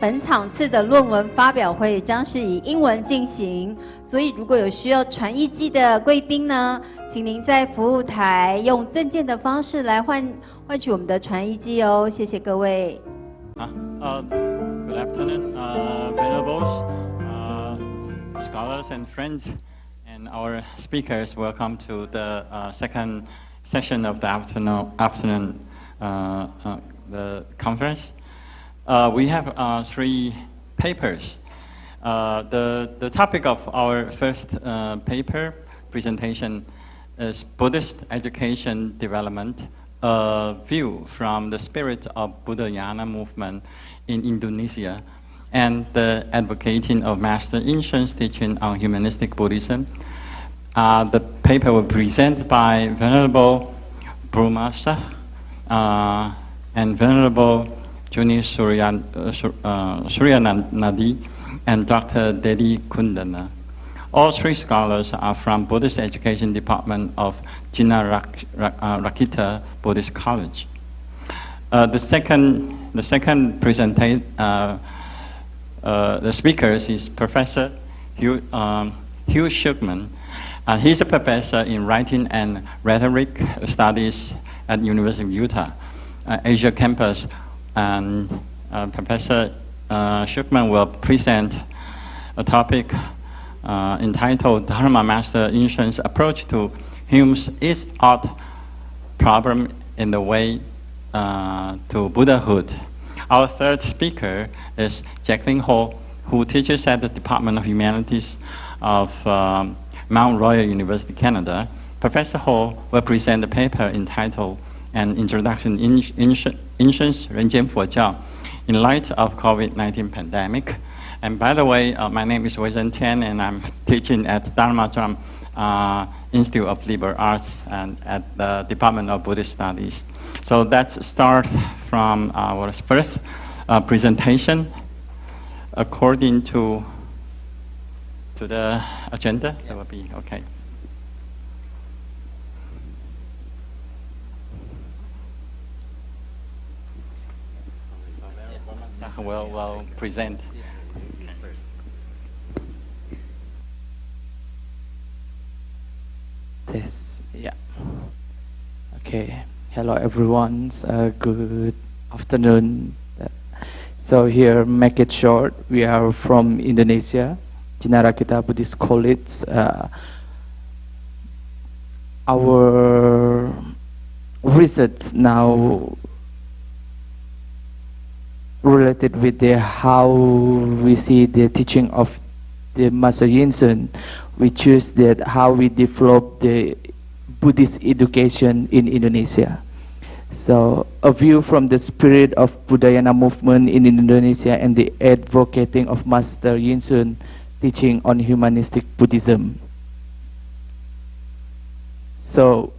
本场次的论文发表会将是以英文进行，所以如果有需要传译机的贵宾呢，请您在服务台用赠件的方式来换取我们的传译机哦，谢谢各位。Good afternoon, venerables, scholars and friends, and our speakers. Welcome to the second session of the afternoon the conference. We have three papers. The topic of our first paper presentation is Buddhist Education Development, a view from the spirit of Buddhayana movement in Indonesia and the advocating of Master Inshun's teaching on humanistic Buddhism. The paper was presented by Venerable Brahmasa and Venerable Juni Suryanadi and Dr. Dedi Kundana. All three scholars are from Buddhist Education Department of Jina Rakita Buddhist College. The second presenter, the speakers is Professor Hugh Shugman. He's a professor in writing and rhetoric studies at University of Utah, Asia campus. And Professor Shukman will present a topic entitled Dharma Master Inshun's approach to Hume's is-ought problem in the way to Buddhahood. Our third speaker is Jacqueline Ho, who teaches at the Department of Humanities of Mount Royal University, Canada. Professor Ho will present a paper entitled An Introduction to Inshun's Renjian佛教in light of COVID-19 pandemic. And by the way, my name is Wei Zhen Tian, and I'm teaching at Dharma Drum Institute of Liberal Arts and at the Department of Buddhist Studies. So let's start from our first presentation according to the agenda. That will be okay. Will present. This, yeah. Okay. Hello, everyone. Good afternoon. So here, make it short. We are from Indonesia, Jina Rakita Buddhist College. Our research now related with how we see the teaching of the Master Inshun. We choose that how we develop the Buddhist education in Indonesia. So a view from the spirit of Buddhayana movement in Indonesia and the advocating of Master Inshun teaching on humanistic Buddhism. So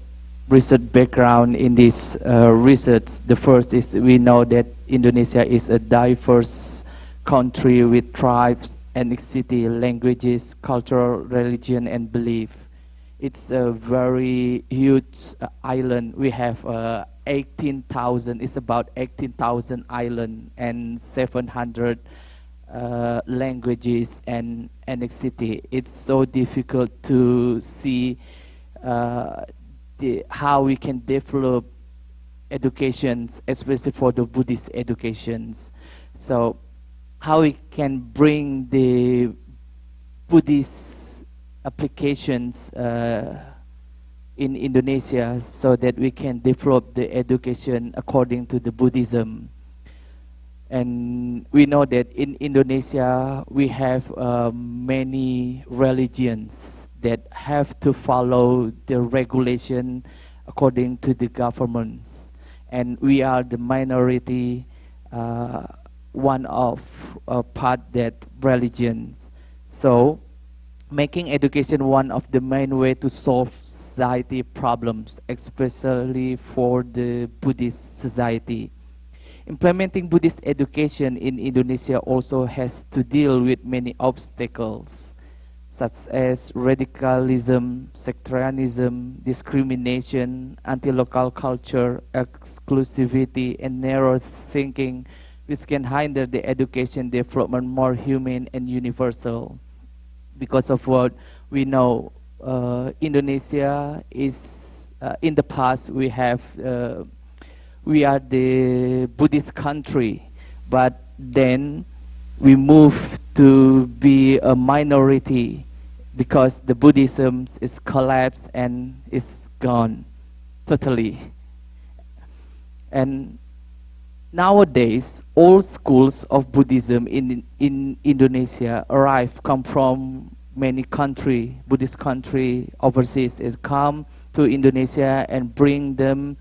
research background in this research, the first is we know that Indonesia is a diverse country with tribes, ethnicity, languages, cultural, religion, and belief. It's a very huge island. We have 18,000, it's about 18,000 islands and 700 languages and ethnicity. It's so difficult to see how we can develop educations, especially for the Buddhist educations. So how we can bring the Buddhist applications in Indonesia so that we can develop the education according to the Buddhism. And we know that in Indonesia we have many religions that have to follow the regulation according to the governments. And we are the minority, one of part that religions. So making education one of the main way to solve society problems, especially for the Buddhist society. Implementing Buddhist education in Indonesia also has to deal with many obstacles, such as radicalism, sectarianism, discrimination, anti-local culture, exclusivity, and narrow thinking which can hinder the education development more humane and universal. Because of what we know, Indonesia is, in the past we are the Buddhist country, but then we moved to be a minority because the Buddhism is collapsed and is gone totally. And nowadays, all schools of Buddhism in Indonesia come from many countries, Buddhist country overseas. It come to Indonesia and bring them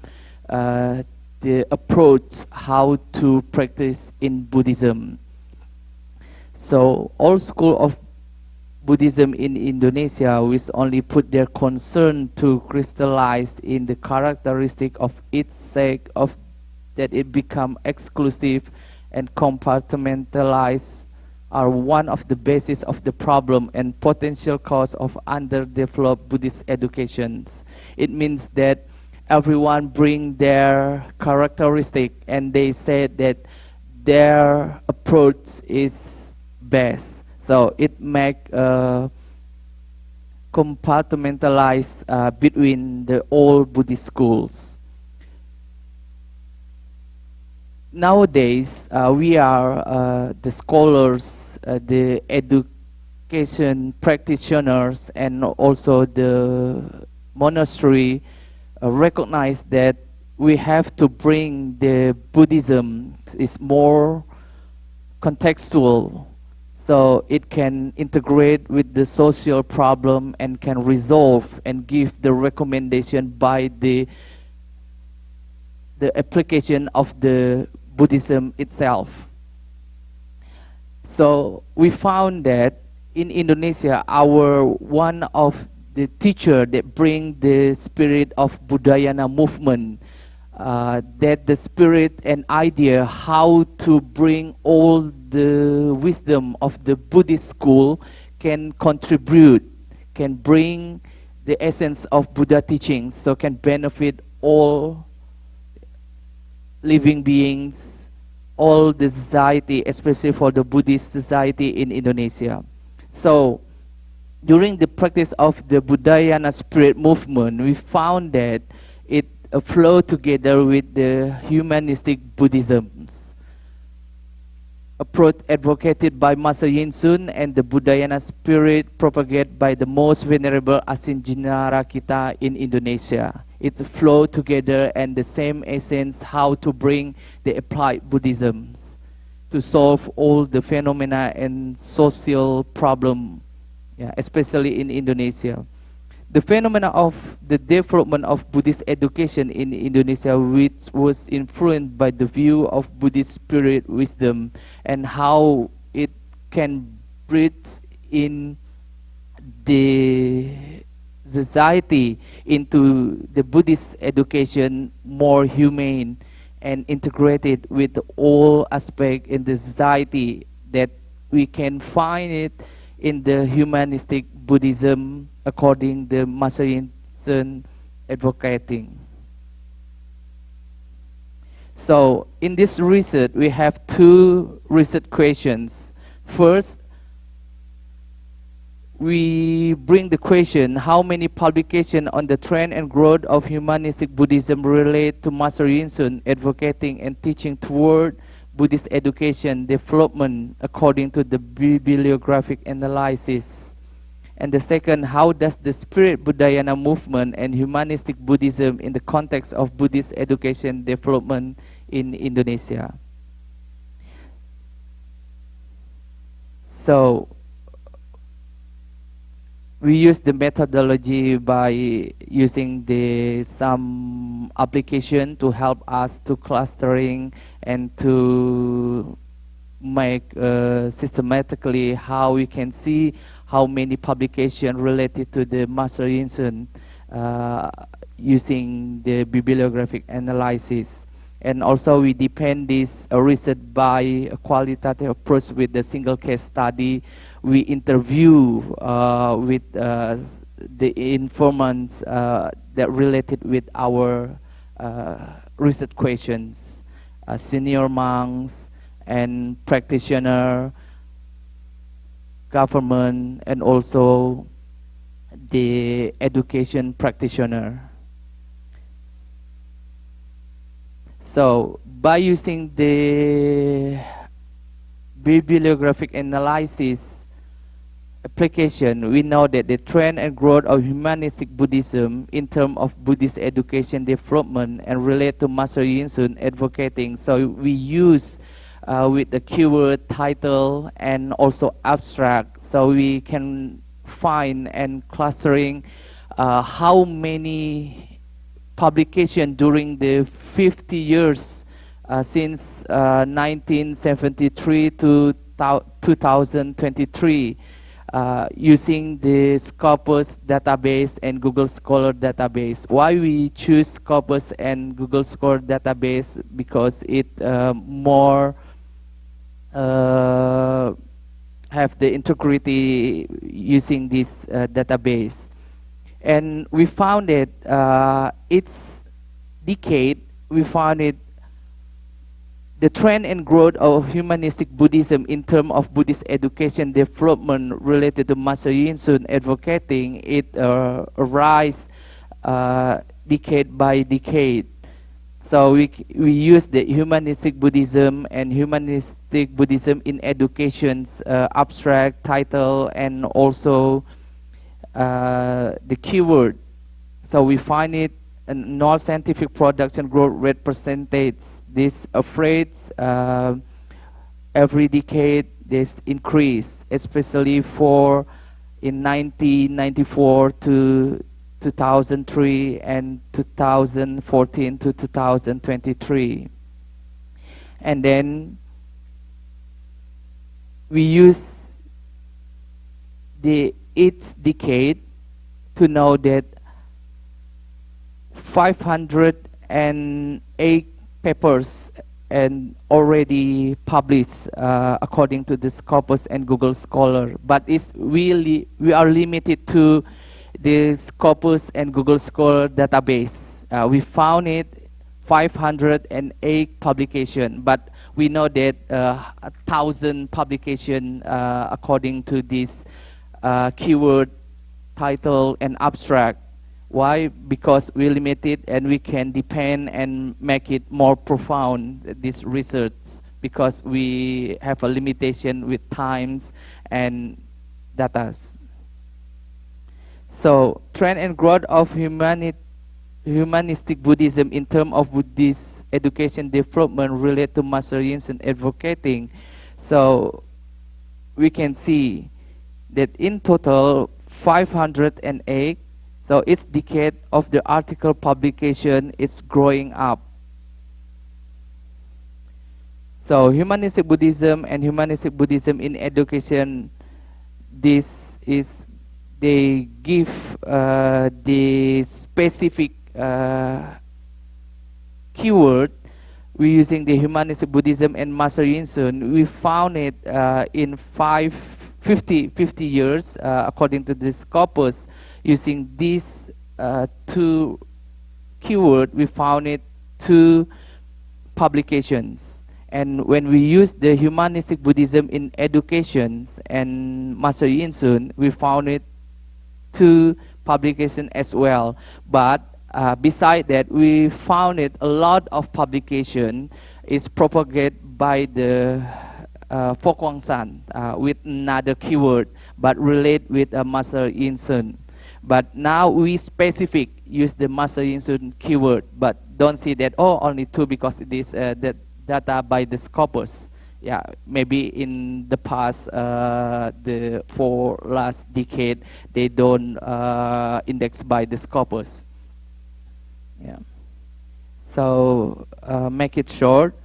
the approach how to practice in Buddhism. So all school of Buddhism in Indonesia, which only put their concern to crystallize in the characteristic of its sake of that it become exclusive and compartmentalized, are one of the basis of the problem and potential cause of underdeveloped Buddhist educations. It means that everyone bring their characteristic and they say that their approach is best. So it make compartmentalize between the old Buddhist schools. Nowadays, we are the scholars, the education practitioners, and also the monastery recognize that we have to bring the Buddhism is more contextual, so it can integrate with the social problem and can resolve and give the recommendation by the application of the Buddhism itself. So we found that in Indonesia, one of the teacher that bring the spirit of Budayana movement, that the spirit and idea how to bring all the wisdom of the Buddhist school can contribute, can bring the essence of Buddha teachings, so can benefit all living beings, all the society, especially for the Buddhist society in Indonesia. So during the practice of the Budayana spirit movement, we found that it flowed together with the humanistic Buddhisms, approach advocated by Master Yin Sun, and the Budayana spirit propagated by the most venerable Asinjinara kita in Indonesia. It's flow together and the same essence how to bring the applied Buddhisms to solve all the phenomena and social problem, especially in Indonesia. The phenomena of the development of Buddhist education in Indonesia, which was influenced by the view of Buddhist spirit wisdom and how it can bridge in the society into the Buddhist education more humane and integrated with all aspects in the society, that we can find it in the humanistic Buddhism according the Master Yin Sun advocating. So in this research, we have two research questions. First, we bring the question, how many publications on the trend and growth of humanistic Buddhism relate to Master Yin Sun advocating and teaching toward Buddhist education development according to the bibliographic analysis? And the second, how does the spirit Budayana movement and humanistic Buddhism in the context of Buddhist education development in Indonesia? So we use the methodology by using some application to help us to clustering and to make systematically how we can see how many publications related to the Master Yin Sun using the bibliographic analysis. And also we depend this research by a qualitative approach with the single case study. We interview with the informants that related with our research questions, senior monks and practitioner, government, and also the education practitioner. So by using the bibliographic analysis application, we know that the trend and growth of humanistic Buddhism in terms of Buddhist education development and relate to Master Yin-sun advocating. So we use with the keyword, title, and also abstract, so we can find and clustering how many publications during the 50 years since 1973 to 2023 using the Scopus database and Google Scholar database. Why we choose Scopus and Google Scholar database? Because it more have the integrity using this database. And we found it, its decade, we found it, the trend and growth of humanistic Buddhism in terms of Buddhist education development related to Master Yin-sun advocating, it rise decade by decade. So we use the humanistic Buddhism and humanistic Buddhism in education's abstract title and also the keyword. So we find it in non-scientific production growth rate percentage. This phrase every decade this increase, especially for in 1994 to 2003 and 2014 to 2023. And then we use its decade to know that 508 papers and already published according to the Scopus and Google Scholar, but we are limited to the Scopus and Google Scholar database. We found it 508 publication, but we know that 1,000 publication according to this keyword, title, and abstract. Why? Because we limited and we can depend and make it more profound, this research, because we have a limitation with times and datas. So, trend and growth of humanistic Buddhism in terms of Buddhist education development related to Master Yin-sun advocating. So, we can see that in total 508. So its decade of the article publication is growing up. So humanistic Buddhism and humanistic Buddhism in education, this is, they give the specific keyword. We're using the humanistic Buddhism and Master Yin-sun. We found it in 50 years according to the Scopus. Using these two keywords, we found it 2 publications. And when we use the humanistic Buddhism in educations and Master Yin-sun, we found it 2 publications as well. But beside that, we found it a lot of publication is propagated by the Fo Kwang San with another keyword, but relate with Master Yin-sun. But now we specific use the Master Yin-sun keyword, but don't see that, oh, only 2 because it is the data by the Scopus. Yeah, maybe in the past, the 4 last decade, they don't index by the Scopus. Yeah. So make it short.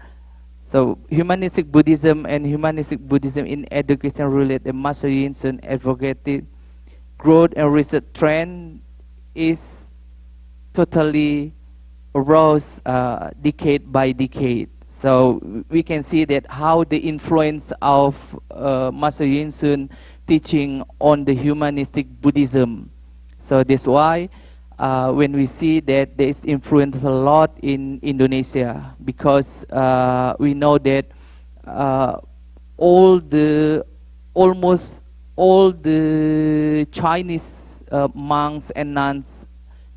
So humanistic Buddhism and humanistic Buddhism in education related Master Yin-sun advocated growth and research trend is totally rose decade by decade. So we can see that how the influence of Master Yin-sun teaching on the humanistic Buddhism. So that's why when we see that there is influence a lot in Indonesia, because we know that almost all the Chinese monks and nuns,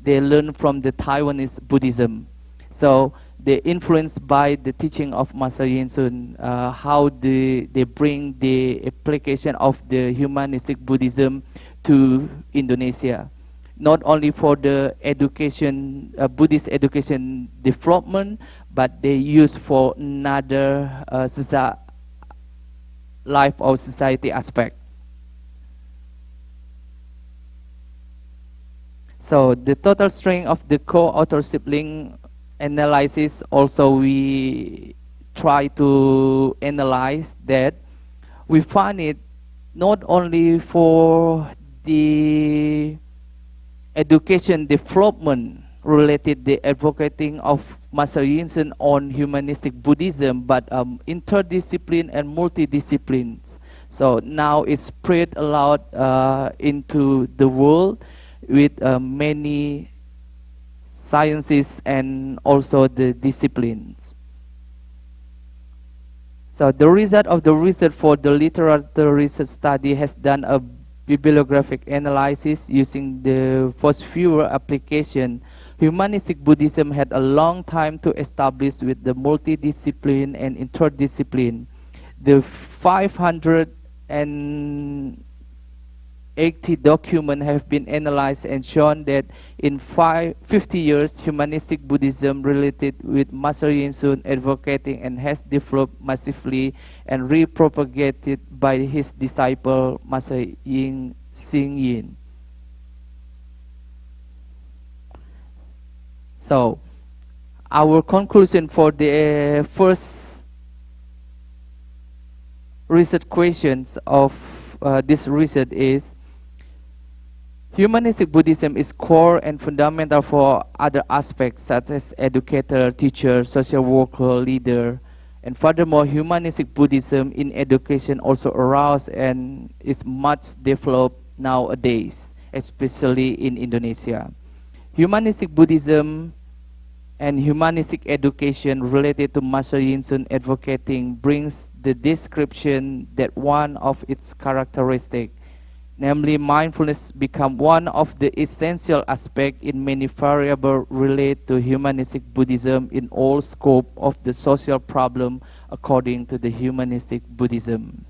they learn from the Taiwanese Buddhism. So they're influenced by the teaching of Master Yin Sun, how they bring the application of the humanistic Buddhism to Indonesia. Not only for the education, Buddhist education development, but they use for another life or society aspect. So the total strength of the co-authorship link analysis, also we try to analyze that. We find it not only for the education development related the advocating of Master Yin Sun on humanistic Buddhism, but interdiscipline and multidisciplines. So now it's spread a lot into the world with many sciences and also the disciplines. So the result of the research for the literature research study has done a bibliographic analysis using the first fewer application. Humanistic Buddhism had a long time to establish with the multidiscipline and interdiscipline. The 580 documents have been analyzed and shown that in 50 years, humanistic Buddhism related with Master Yin Sun advocating and has developed massively and repropagated by his disciple Master Yin Xing Yin. So, our conclusion for the first research questions of this research is: humanistic Buddhism is core and fundamental for other aspects such as educator, teacher, social worker, leader. And furthermore, humanistic Buddhism in education also aroused and is much developed nowadays, especially in Indonesia. Humanistic Buddhism and humanistic education related to Master Yin Sun advocating brings the description that one of its characteristics, namely mindfulness, become one of the essential aspects in many variables related to humanistic Buddhism in all scope of the social problem according to the humanistic Buddhism.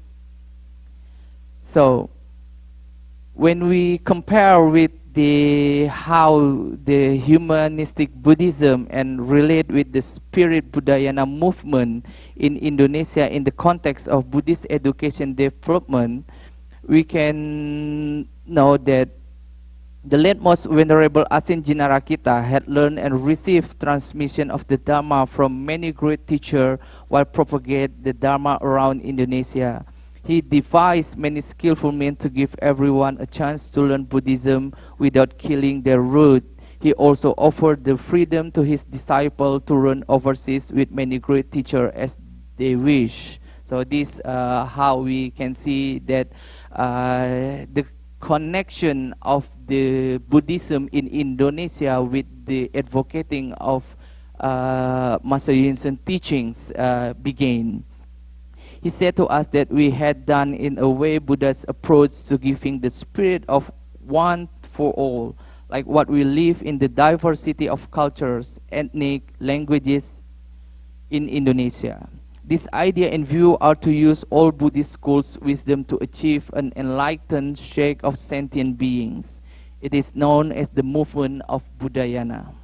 So, when we compare with how the humanistic Buddhism and relate with the spirit Budayana movement in Indonesia in the context of Buddhist education development, we can know that the late most venerable Asin Jinarakita had learned and received transmission of the Dharma from many great teachers while propagate the Dharma around Indonesia. He devised many skillful means to give everyone a chance to learn Buddhism without killing their root. He also offered the freedom to his disciples to run overseas with many great teachers as they wish. So this how we can see that the connection of the Buddhism in Indonesia with the advocating of Master Yin Sun teachings began. He said to us that we had done in a way Buddha's approach to giving the spirit of one for all, like what we live in the diversity of cultures, ethnic, languages in Indonesia. This idea and view are to use all Buddhist schools' wisdom to achieve an enlightened shake of sentient beings. It is known as the movement of Budayana.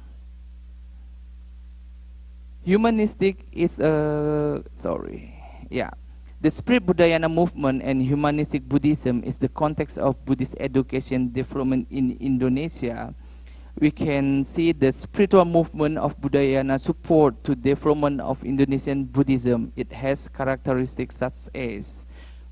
Humanistic is the spirit Budayana movement and humanistic Buddhism is the context of Buddhist education development in Indonesia. We can see the spiritual movement of Budayana support to development of Indonesian Buddhism. It has characteristics such as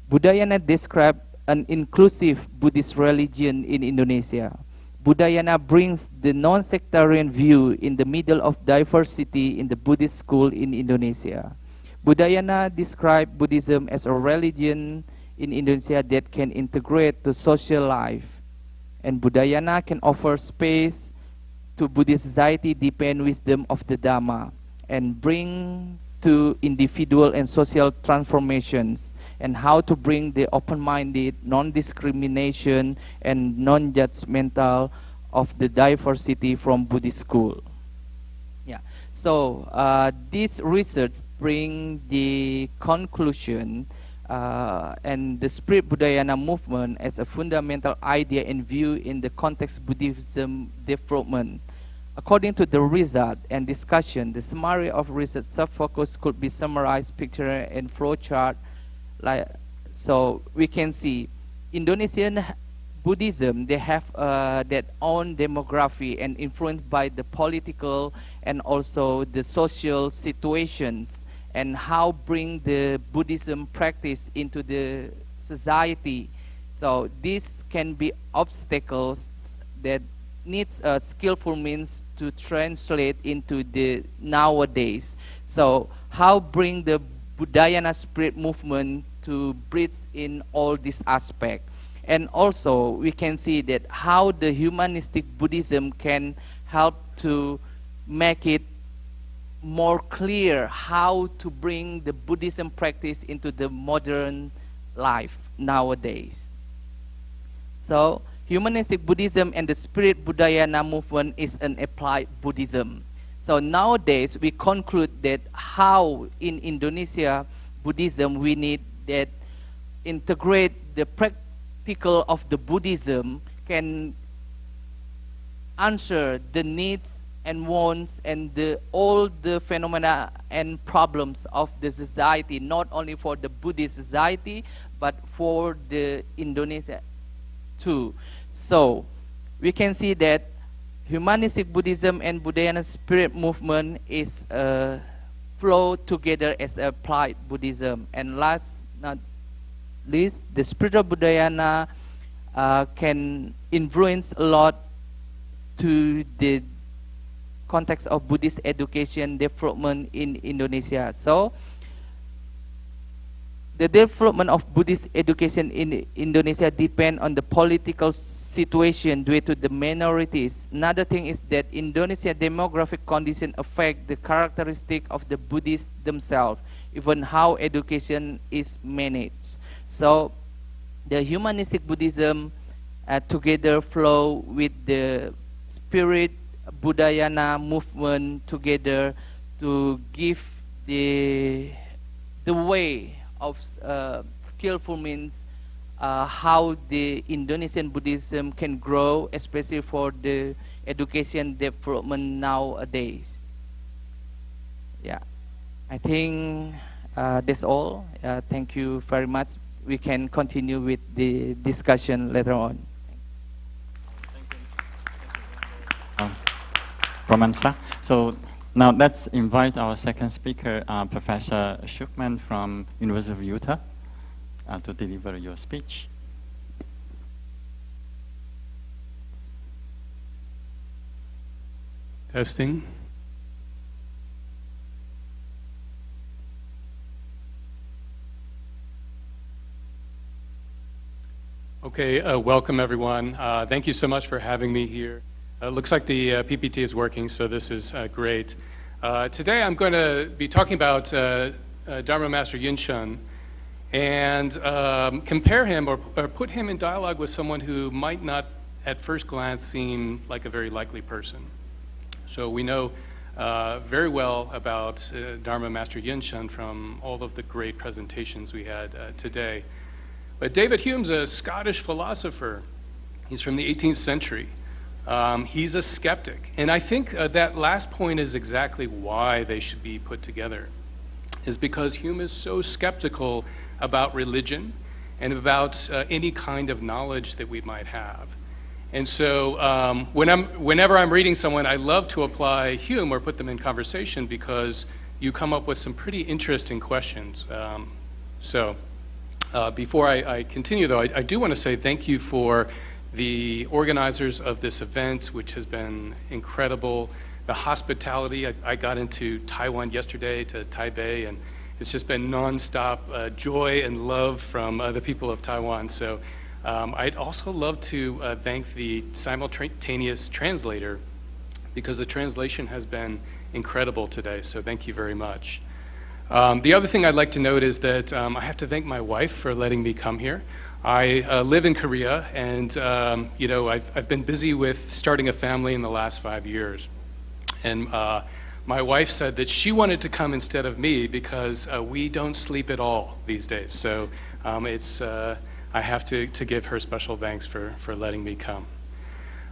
Budayana describe an inclusive Buddhist religion in Indonesia. Budayana brings the non-sectarian view in the middle of diversity in the Buddhist school in Indonesia. Budayana describes Buddhism as a religion in Indonesia that can integrate to social life. And Budayana can offer space to Buddhist society, deepen wisdom of the Dhamma, and bring to individual and social transformations, and how to bring the open-minded, non-discrimination, and non-judgmental of the diversity from Buddhist school. Yeah. So this research bring the conclusion and the Spirit Budayana movement as a fundamental idea and view in the context Buddhism development. According to the result and discussion, the summary of research sub-focus could be summarized, picture and flow chart. So we can see Indonesian Buddhism, they have their own demography and influenced by the political and also the social situations, and how bring the Buddhism practice into the society. So this can be obstacles that needs a skillful means to translate into the nowadays. So how bring the Budayana spirit movement to bridge in all these aspects. And also we can see that how the humanistic Buddhism can help to make it more clear how to bring the Buddhism practice into the modern life nowadays. So humanistic Buddhism and the Spirit Budayana movement is an applied Buddhism. So nowadays we conclude that how in Indonesia Buddhism we need that integrate the practical of the Buddhism can answer the needs and wants and all the phenomena and problems of the society, not only for the Buddhist society but for the Indonesia too. So we can see that humanistic Buddhism and Budayana spirit movement is flow together as applied Buddhism. And last not least, the spiritual Budayana can influence a lot to the context of Buddhist education development in Indonesia. So the development of Buddhist education in Indonesia depend on the political situation due to the minorities. Another thing is that Indonesia demographic condition affect the characteristic of the Buddhists themselves, even how education is managed. So the humanistic Buddhism together flow with the spirit Budayana movement together to give the way of skillful means how the Indonesian Buddhism can grow, especially for the education development nowadays. Yeah, I think that's all. Thank you very much. We can continue with the discussion later on. Romansa. So now let's invite our second speaker, Professor Shukman from University of Utah, to deliver your speech. Testing. Okay, welcome everyone. Thank you so much for having me here. Looks like the PPT is working, so this is great. Today I'm going to be talking about Dharma Master Yin Shun and compare him or put him in dialogue with someone who might not at first glance seem like a very likely person. So we know very well about Dharma Master Yin Shun from all of the great presentations we had today. But David Hume's a Scottish philosopher. He's from the 18th century. He's a skeptic. And I think that last point is exactly why they should be put together, is because Hume is so skeptical about religion and about any kind of knowledge that we might have. And so whenever I'm reading someone, I love to apply Hume or put them in conversation because you come up with some pretty interesting questions. Before I continue, though, I do want to say thank you for the organizers of this event, which has been incredible. The hospitality, I got into Taiwan yesterday to Taipei, and it's just been nonstop joy and love from the people of Taiwan. So I'd also love to thank the simultaneous translator, because the translation has been incredible today, so thank you very much. The other thing I'd like to note is that I have to thank my wife for letting me come here. I live in Korea, and I've been busy with starting a family in the last 5 years. And my wife said that she wanted to come instead of me because we don't sleep at all these days. So I have to give her special thanks for letting me come.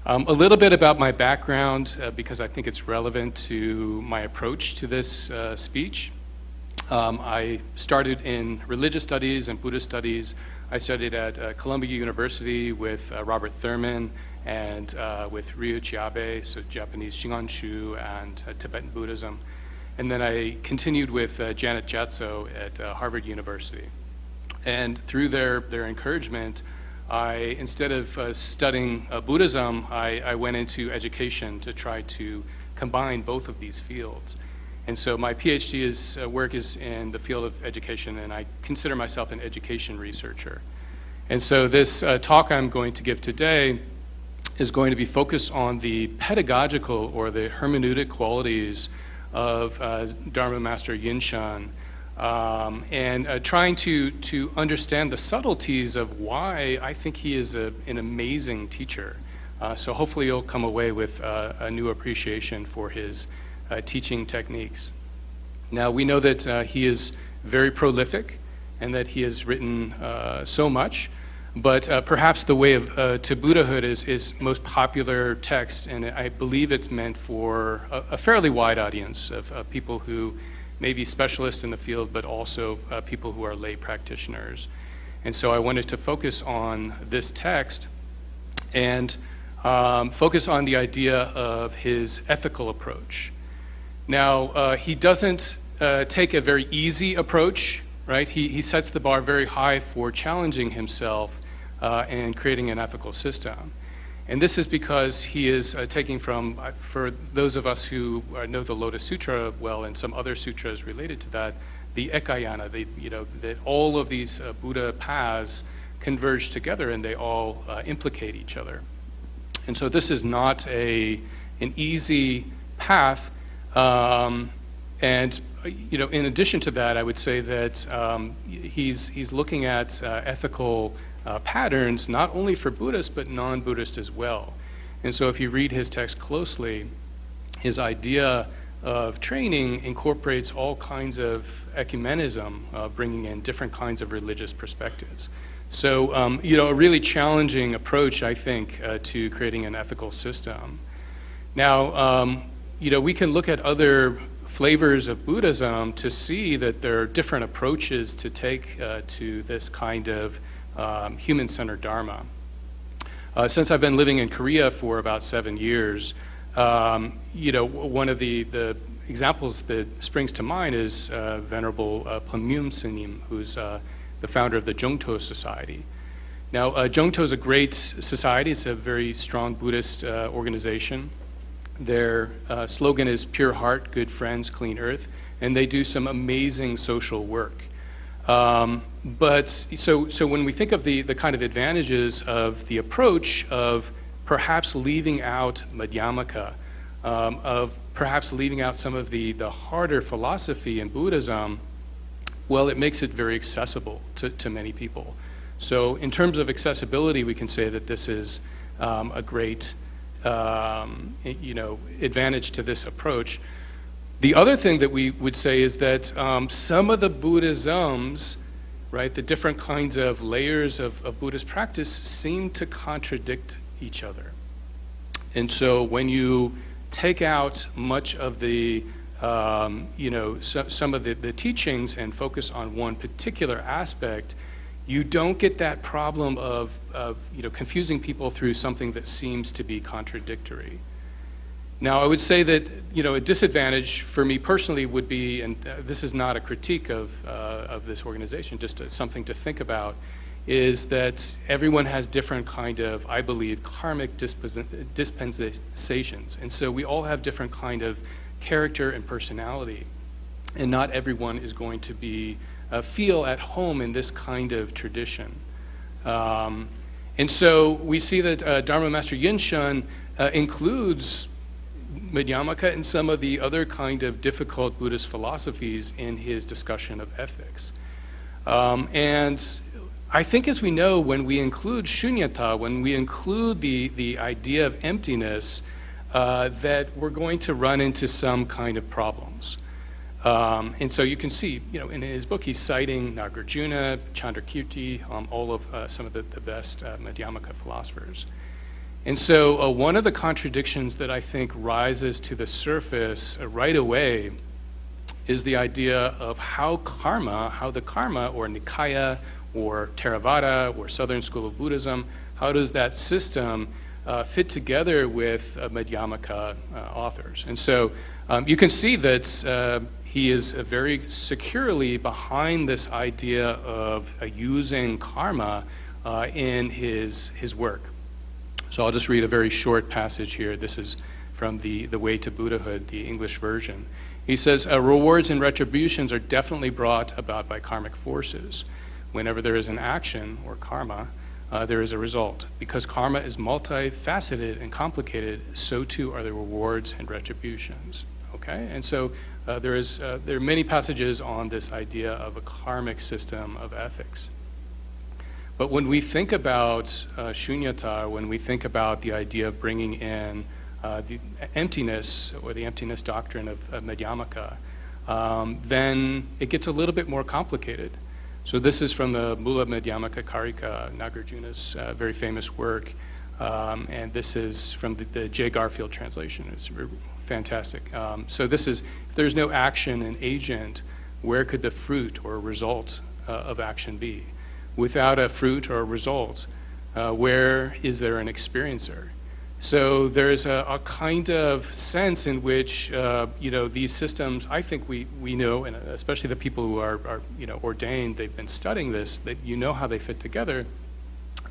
A little bit about my background, because I think it's relevant to my approach to this speech. I started in religious studies and Buddhist studies. I studied at Columbia University with Robert Thurman and with Ryu Chiabe, so Japanese Shingon-shu and Tibetan Buddhism. And then I continued with Janet Jatso at Harvard University. And through their encouragement, instead of studying Buddhism, I went into education to try to combine both of these fields. And so my PhD work is in the field of education, and I consider myself an education researcher. And so this talk I'm going to give today is going to be focused on the pedagogical or the hermeneutic qualities of Dharma Master Yinshan, and trying to understand the subtleties of why I think he is an amazing teacher. So hopefully you'll come away with a new appreciation for his teaching techniques. Now, we know that he is very prolific and that he has written so much, but perhaps the Way to Buddhahood is his most popular text, and I believe it's meant for a fairly wide audience of people who may be specialists in the field, but also people who are lay practitioners. And so I wanted to focus on this text and focus on the idea of his ethical approach. Now, he doesn't take a very easy approach, right? He sets the bar very high for challenging himself and creating an ethical system. And this is because he is taking from, for those of us who know the Lotus Sutra well and some other sutras related to that, the Ekayana, that all of these Buddha paths converge together and they all implicate each other. And so this is not an easy path. And in addition to that, I would say that he's looking at ethical patterns not only for Buddhists but non-Buddhists as well. And so if you read his text closely, his idea of training incorporates all kinds of ecumenism, bringing in different kinds of religious perspectives. So a really challenging approach, I think, to creating an ethical system. Now, we can look at other flavors of Buddhism to see that there are different approaches to take to this kind of human-centered Dharma. Since I've been living in Korea for about 7 years, one of the examples that springs to mind is Venerable Pamyum Sunim, who's the founder of the Jongto Society. Now, Jongto is a great society. It's a very strong Buddhist organization. Their slogan is pure heart, good friends, clean earth, and they do some amazing social work. But when we think of the kind of advantages of the approach of perhaps leaving out Madhyamaka, of perhaps leaving out some of the harder philosophy in Buddhism, well, it makes it very accessible to many people. So in terms of accessibility, we can say that this is a great advantage to this approach. The other thing that we would say is that some of the Buddhisms, right, the different kinds of layers of Buddhist practice seem to contradict each other. And so when you take out much of the, some of the teachings and focus on one particular aspect, you don't get that problem of confusing people through something that seems to be contradictory. Now, I would say that a disadvantage for me personally would be, and this is not a critique of this organization, just something to think about, is that everyone has different kind of, I believe, karmic dispensations, and so we all have different kind of character and personality, and not everyone is going to be feel at home in this kind of tradition. And so we see that Dharma Master Yinshan includes Madhyamaka and some of the other kind of difficult Buddhist philosophies in his discussion of ethics. And I think, as we know, when we include shunyata, when we include the idea of emptiness, that we're going to run into some kind of problems. And so you can see, in his book, he's citing Nagarjuna, Chandrakirti, all of some of the best Madhyamaka philosophers. And so one of the contradictions that I think rises to the surface right away is the idea of how the karma, or Nikaya, or Theravada, or Southern School of Buddhism, how does that system fit together with Madhyamaka authors? And so you can see that he is very securely behind this idea of using karma in his work. So I'll just read a very short passage here. This is from the Way to Buddhahood, the English version. He says, rewards and retributions are definitely brought about by karmic forces. Whenever there is an action, or karma, there is a result. Because karma is multifaceted and complicated, so too are the rewards and retributions. Okay? And so there are many passages on this idea of a karmic system of ethics. But when we think about shunyata, when we think about the idea of bringing in the emptiness, or the emptiness doctrine of Madhyamaka, then it gets a little bit more complicated. So this is from the Mula Madhyamaka Karika, Nagarjuna's very famous work, and this is from the J. Garfield translation. It's fantastic. So this is, if there's no action and agent, where could the fruit or result of action be? Without a fruit or a result, where is there an experiencer? So there's a kind of sense in which these systems, I think we know, and especially the people who are ordained, they've been studying this, that how they fit together.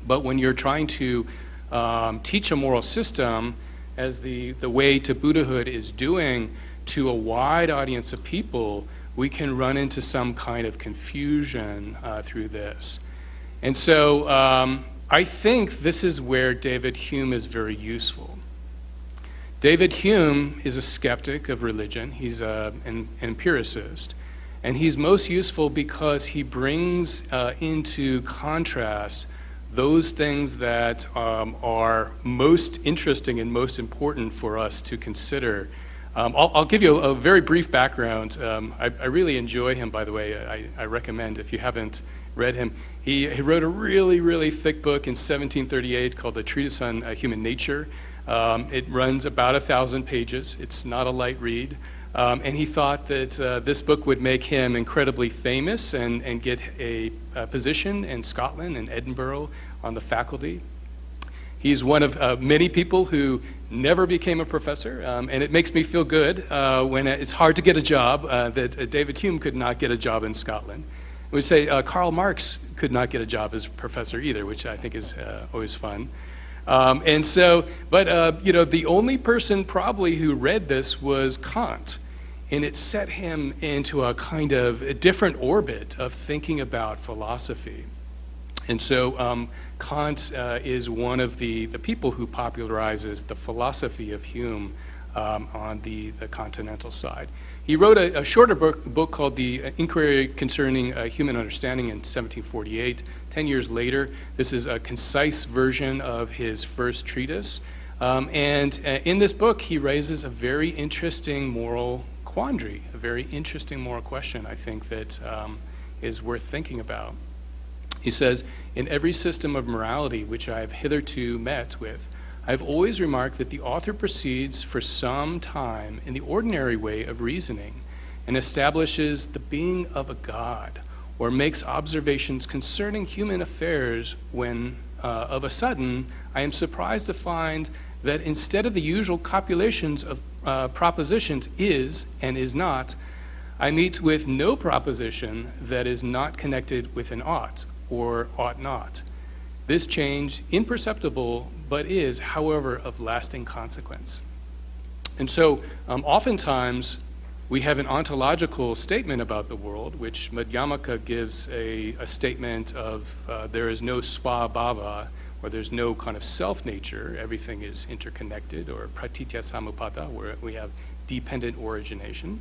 But when you're trying to teach a moral system, as the Way to Buddhahood is doing, to a wide audience of people, we can run into some kind of confusion through this. And so I think this is where David Hume is very useful. David Hume is a skeptic of religion. He's an empiricist. And he's most useful because he brings into contrast those things that are most interesting and most important for us to consider. I'll give you a very brief background. I really enjoy him, by the way. I recommend, if you haven't read him. He wrote a really, really thick book in 1738 called The Treatise on Human Nature. It runs about 1,000 pages. It's not a light read. And he thought that this book would make him incredibly famous and get a position in Scotland and Edinburgh on the faculty. He's one of many people who never became a professor, and it makes me feel good when it's hard to get a job, that David Hume could not get a job in Scotland. We say Karl Marx could not get a job as a professor either, which I think is always fun. And so, but the only person probably who read this was Kant, and it set him into a kind of a different orbit of thinking about philosophy. And so Kant is one of the people who popularizes the philosophy of Hume on the continental side. He wrote a shorter book called The Inquiry Concerning Human Understanding in 1748. 10 years later, this is a concise version of his first treatise. And in this book, he raises a very interesting moral quandary, a very interesting moral question, I think, that is worth thinking about. He says, in every system of morality which I have hitherto met with, I've always remarked that the author proceeds for some time in the ordinary way of reasoning and establishes the being of a God, or makes observations concerning human affairs when, of a sudden, I am surprised to find that instead of the usual copulations of propositions is and is not, I meet with no proposition that is not connected with an ought or ought not. This change, imperceptible, but is, however, of lasting consequence. And so, oftentimes, we have an ontological statement about the world, which Madhyamaka gives a statement of there is no swabhava, where there's no kind of self-nature, everything is interconnected, or pratitya samuppada, where we have dependent origination.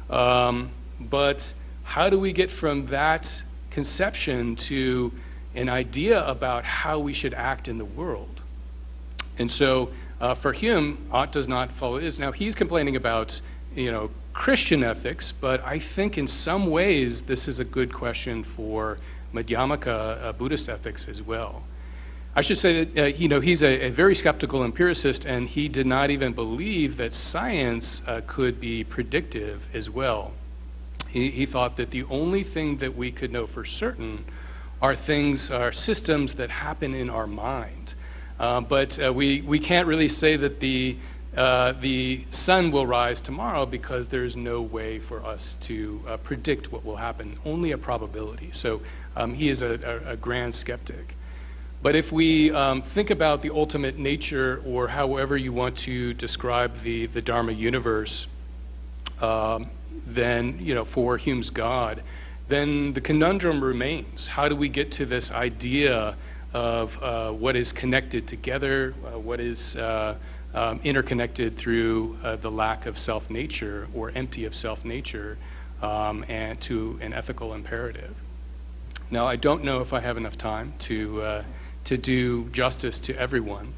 But how do we get from that conception to an idea about how we should act in the world? And so for Hume, ought does not follow is. Now he's complaining about, Christian ethics, but I think in some ways this is a good question for Madhyamaka Buddhist ethics as well. I should say that he's a very skeptical empiricist, and he did not even believe that science could be predictive as well. He thought that the only thing that we could know for certain are systems that happen in our mind. But we can't really say that the sun will rise tomorrow, because there's no way for us to predict what will happen, only a probability. So he is a grand skeptic. But if we think about the ultimate nature, or however you want to describe the Dharma universe, then, for Hume's God, then the conundrum remains. How do we get to this idea of what is connected together, what is interconnected through the lack of self-nature, or empty of self-nature, and to an ethical imperative? Now, I don't know if I have enough time to do justice to everyone,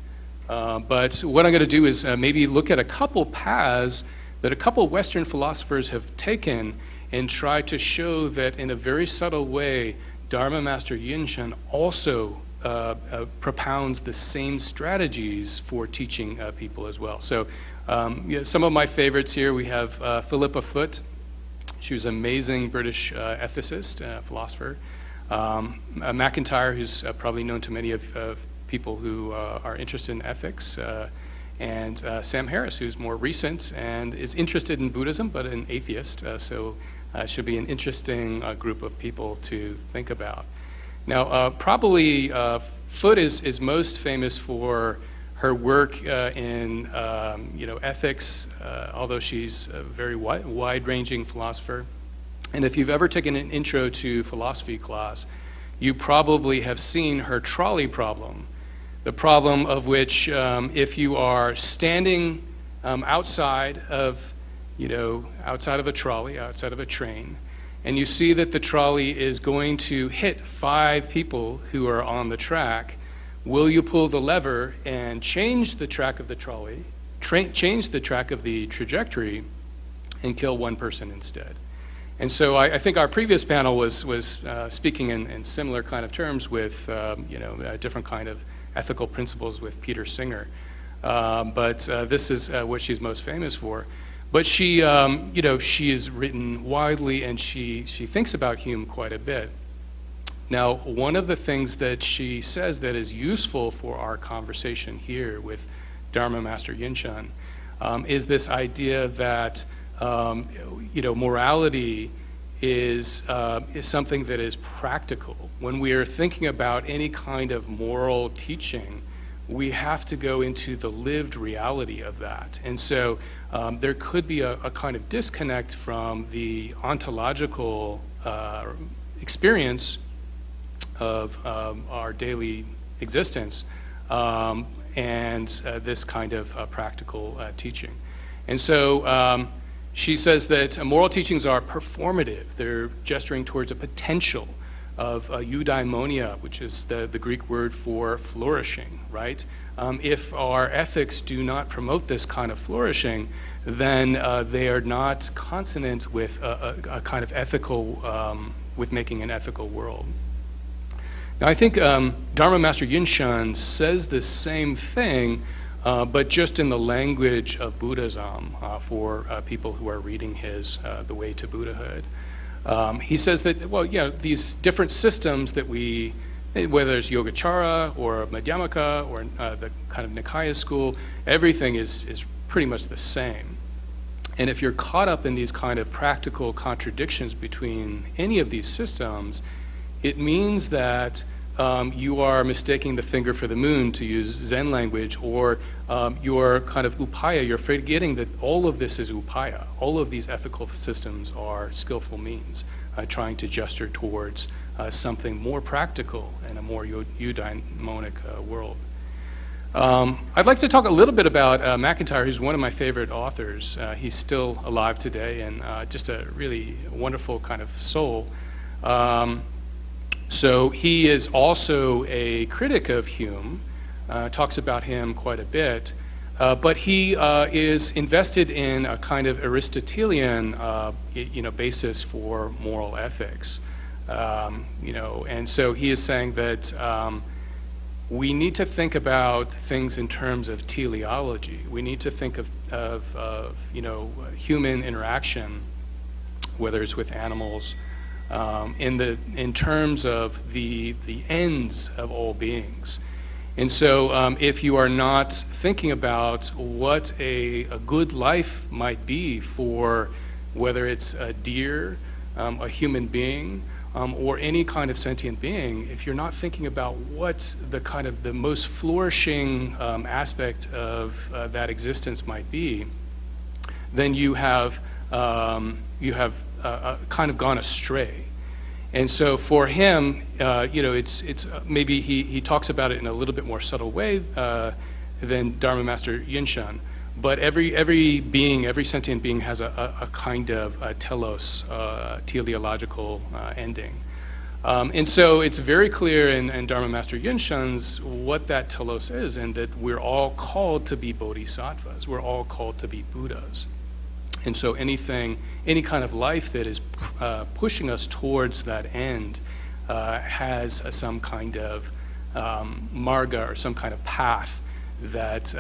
but what I'm going to do is maybe look at a couple paths that a couple Western philosophers have taken and try to show that in a very subtle way, Dharma Master Yinshan also propounds the same strategies for teaching people as well. So some of my favorites here, we have Philippa Foot. She was an amazing British ethicist, philosopher. McIntyre, who's probably known to many of people who are interested in ethics, and Sam Harris, who's more recent and is interested in Buddhism, but an atheist, so should be an interesting group of people to think about. Now, probably Foot is most famous for her work in ethics, although she's a very wide-ranging philosopher. And if you've ever taken an intro to philosophy class, you probably have seen her trolley problem. The problem of which, if you are standing outside of a trolley, outside of a train, and you see that the trolley is going to hit 5 people who are on the track, will you pull the lever and change the track of the trolley, change the track of the trajectory, and kill one person instead? And so I think our previous panel was speaking in similar kind of terms with different kind of ethical principles with Peter Singer, but this is what she's most famous for. But she is written widely, and she thinks about Hume quite a bit. Now, one of the things that she says that is useful for our conversation here with Dharma Master Yinshan is this idea that morality is something that is practical. When we are thinking about any kind of moral teaching, we have to go into the lived reality of that. And so there could be a kind of disconnect from the ontological experience of our daily existence and this kind of practical teaching. And so she says that moral teachings are performative. They're gesturing towards a potential of eudaimonia, which is the Greek word for flourishing, right? If our ethics do not promote this kind of flourishing, then they are not consonant with a kind of ethical, with making an ethical world. Now, I think Dharma Master Yinshan says the same thing, but just in the language of Buddhism for people who are reading his The Way to Buddhahood. He says that, these different systems that whether it's Yogacara or Madhyamaka or the kind of Nikaya school, everything is pretty much the same. And if you're caught up in these kind of practical contradictions between any of these systems, it means that you are mistaking the finger for the moon, to use Zen language, or you're kind of upaya, you're forgetting that all of this is upaya. All of these ethical systems are skillful means, trying to gesture towards something more practical in a more eudaimonic world. I'd like to talk a little bit about MacIntyre, who's one of my favorite authors. He's still alive today and just a really wonderful kind of soul. So he is also a critic of Hume, talks about him quite a bit, but he is invested in a kind of Aristotelian basis for moral ethics. And so he is saying that we need to think about things in terms of teleology. We need to think of human interaction, whether it's with animals, in terms of the ends of all beings. And so if you are not thinking about what a good life might be for whether it's a deer, a human being, or any kind of sentient being, if you're not thinking about what the most flourishing aspect of that existence might be, then you have kind of gone astray. And so for him, it's maybe he talks about it in a little bit more subtle way than Dharma Master Yinshan. But every being, every sentient being has a kind of a telos, teleological ending. And so it's very clear in Dharma Master Yinshan's what that telos is, and that we're all called to be bodhisattvas. We're all called to be Buddhas. And so any kind of life that is pushing us towards that end has some kind of marga, or some kind of path that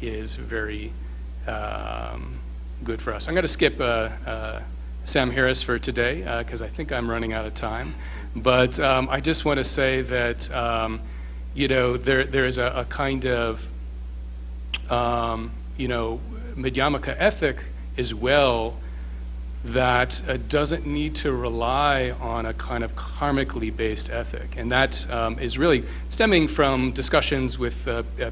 is very good for us. I'm going to skip Sam Harris for today because I think I'm running out of time. But I just want to say that there is a kind of Madhyamaka ethic as well that doesn't need to rely on a kind of karmically based ethic. And that is really stemming from discussions with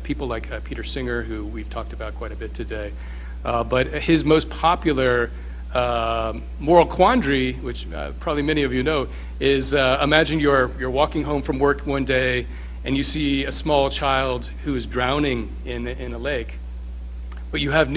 people like Peter Singer, who we've talked about quite a bit today. But his most popular moral quandary, which probably many of you know, is imagine you're walking home from work one day and you see a small child who is drowning in a lake, but you have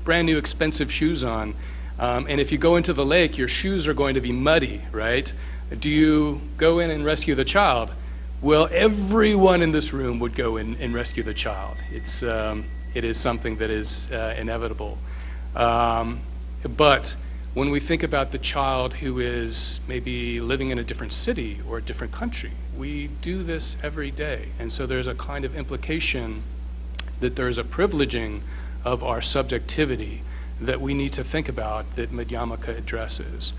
brand new expensive shoes on. And if you go into the lake, your shoes are going to be muddy, right? Do you go in and rescue the child? Well, everyone in this room would go in and rescue the child. It is something that is inevitable. But when we think about the child who is maybe living in a different city or a different country, we do this every day. And so there's a kind of implication that there's a privileging of our subjectivity that we need to think about that Madhyamaka addresses.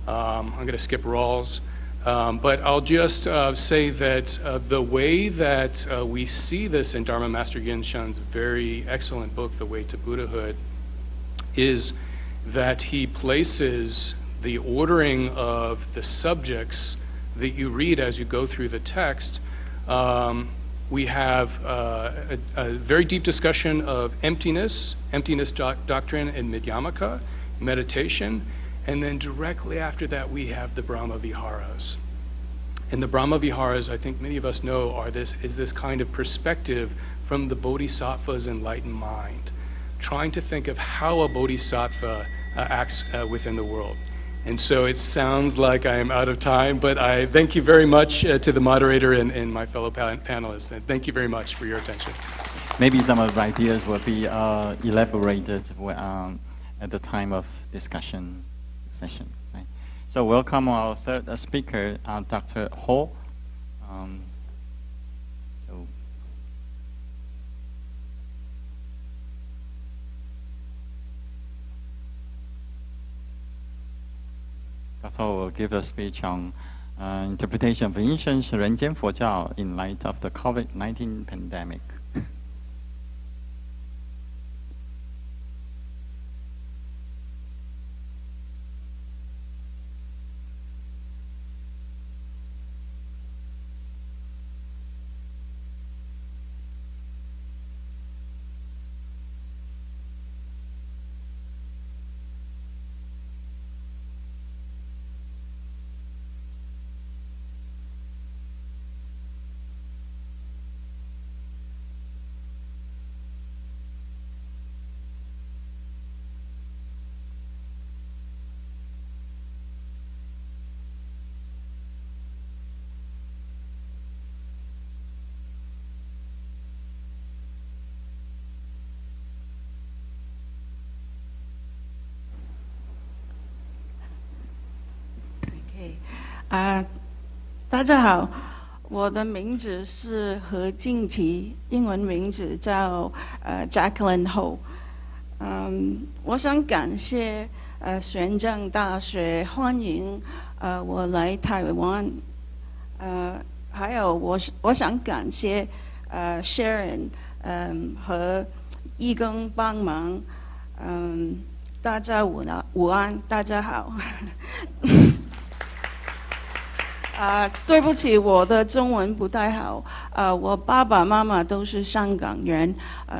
I'm going to skip Rawls, but I'll just say that the way that we see this in Dharma Master Yinshan's very excellent book, The Way to Buddhahood, is that he places the ordering of the subjects that you read as you go through the text. We have a very deep discussion of emptiness doctrine and Madhyamaka, meditation, and then directly after that we have the Brahma Viharas. And the Brahma Viharas, I think many of us know, is this kind of perspective from the Bodhisattva's enlightened mind, trying to think of how a Bodhisattva acts within the world. And so it sounds like I am out of time, but I thank you very much to the moderator and my fellow panelists. And thank you very much for your attention. Maybe some of the ideas will be elaborated at the time of discussion session. Right? So welcome our third speaker, Dr. Ho. Dr. will give a speech on interpretation of ancient 人间佛教 in light of the COVID-19 pandemic. 大家好，我的名字是何静琪，英文名字叫Jacqueline Ho。我想感谢玄奘大学欢迎我来台湾，还有我想感谢Sharon 和义工帮忙，大家午安，大家好。对不起，我的中文不太好。我爸爸妈妈都是香港人，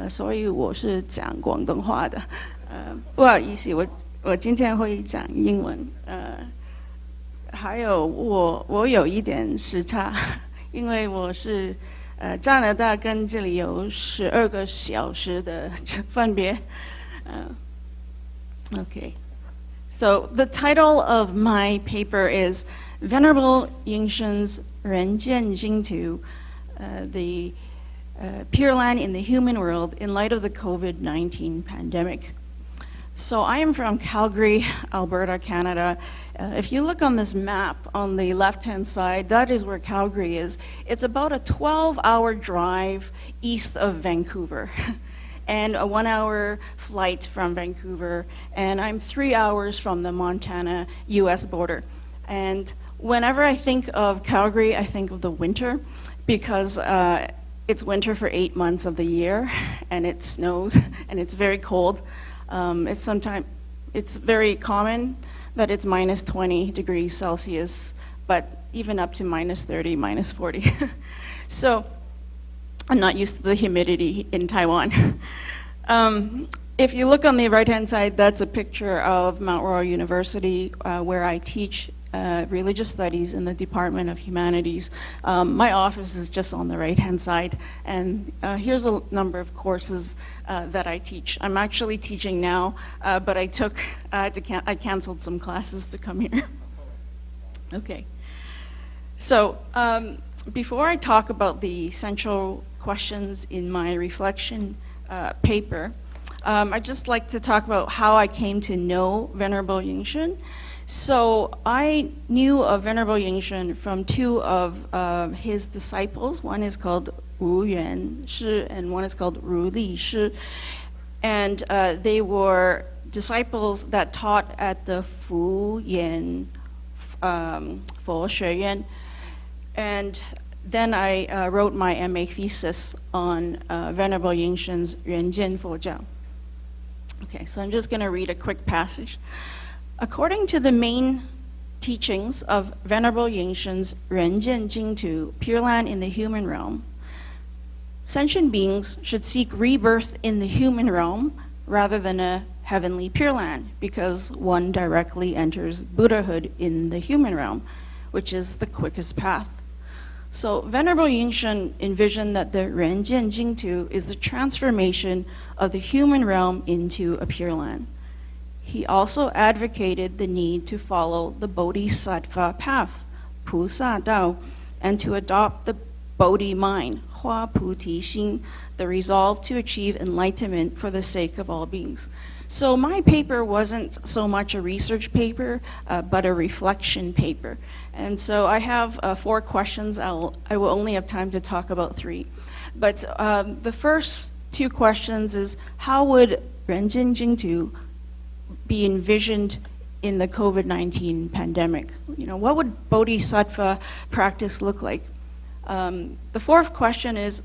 所以我是讲广东话的。不好意思，我今天会讲英文。还有我有一点时差，因为我是加拿大跟这里有12个小时的分别。Okay. So the title of my paper is Venerable Yingshun's Renjian Jingtu, the Pure Land in the Human World in light of the COVID-19 pandemic. So I am from Calgary, Alberta, Canada. If you look on this map on the left-hand side, that is where Calgary is. It's about a 12-hour drive east of Vancouver. And a 1-hour flight from Vancouver, and I'm 3 hours from the Montana-US border. And whenever I think of Calgary, I think of the winter, because it's winter for 8 months of the year, and it snows, and it's very cold. It's very common that it's minus 20 degrees Celsius, but even up to minus 30, minus 40. So I'm not used to the humidity in Taiwan. If you look on the right-hand side, that's a picture of Mount Royal University, where I teach religious studies in the Department of Humanities. My office is just on the right-hand side, and here's a number of courses that I teach. I'm actually teaching now, but I canceled some classes to come here. Okay. So before I talk about the central questions in my reflection paper, I'd just like to talk about how I came to know Venerable Yingshun. So I knew of Venerable Yingshun from 2 of his disciples. One is called Wu Yuan Shi, and one is called Ru Li Shi. And they were disciples that taught at the Fu Yan Fo Xue Yuan. And then I wrote my MA thesis on Venerable Yingshun's Renjian Fojiao. Okay, so I'm just going to read a quick passage. According to the main teachings of Venerable Yingshun's Renjian Jingtu, Pure Land in the Human Realm, sentient beings should seek rebirth in the human realm rather than a heavenly Pure Land, because one directly enters Buddhahood in the human realm, which is the quickest path. So Venerable Yingshun envisioned that the Renjian Jingtu is the transformation of the human realm into a Pure Land. He also advocated the need to follow the Bodhisattva path, Pusa Dao, and to adopt the Bodhi mind, Hua Puti Xin, the resolve to achieve enlightenment for the sake of all beings. So my paper wasn't so much a research paper, but a reflection paper. And so I have 4 questions. I will only have time to talk about 3. But the first 2 questions is, how would Renjian Jingtu be envisioned in the COVID-19 pandemic? You know, what would Bodhisattva practice look like? The 4th question is,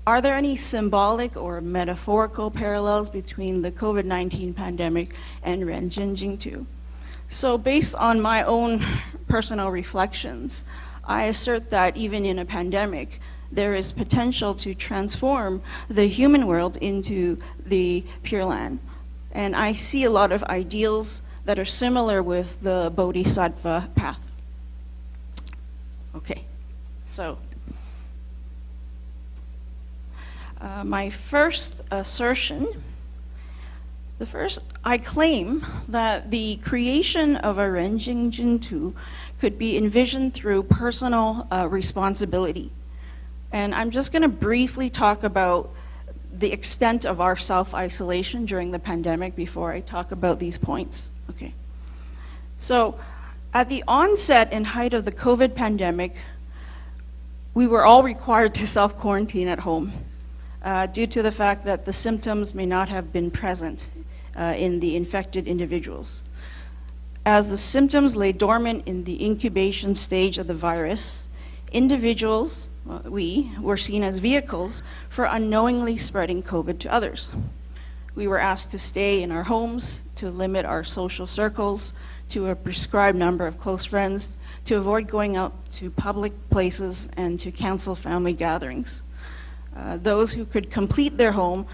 are there any symbolic or metaphorical parallels between the COVID-19 pandemic and Renjian Jingtu? So based on my own personal reflections, I assert that even in a pandemic, there is potential to transform the human world into the Pure Land. And I see a lot of ideals that are similar with the Bodhisattva path. Okay, so my first assertion, I claim that the creation of a Renjian Jingtu could be envisioned through personal responsibility. And I'm just going to briefly talk about the extent of our self-isolation during the pandemic before I talk about these points. Okay. So At the onset and height of the COVID pandemic, we were all required to self-quarantine at home due to the fact that the symptoms may not have been present in the infected individuals. As the symptoms lay dormant in the incubation stage of the virus, individuals, we, were seen as vehicles for unknowingly spreading COVID to others. We were asked to stay in our homes, to limit our social circles to a prescribed number of close friends, to avoid going out to public places, and to cancel family gatherings. Those who could complete their home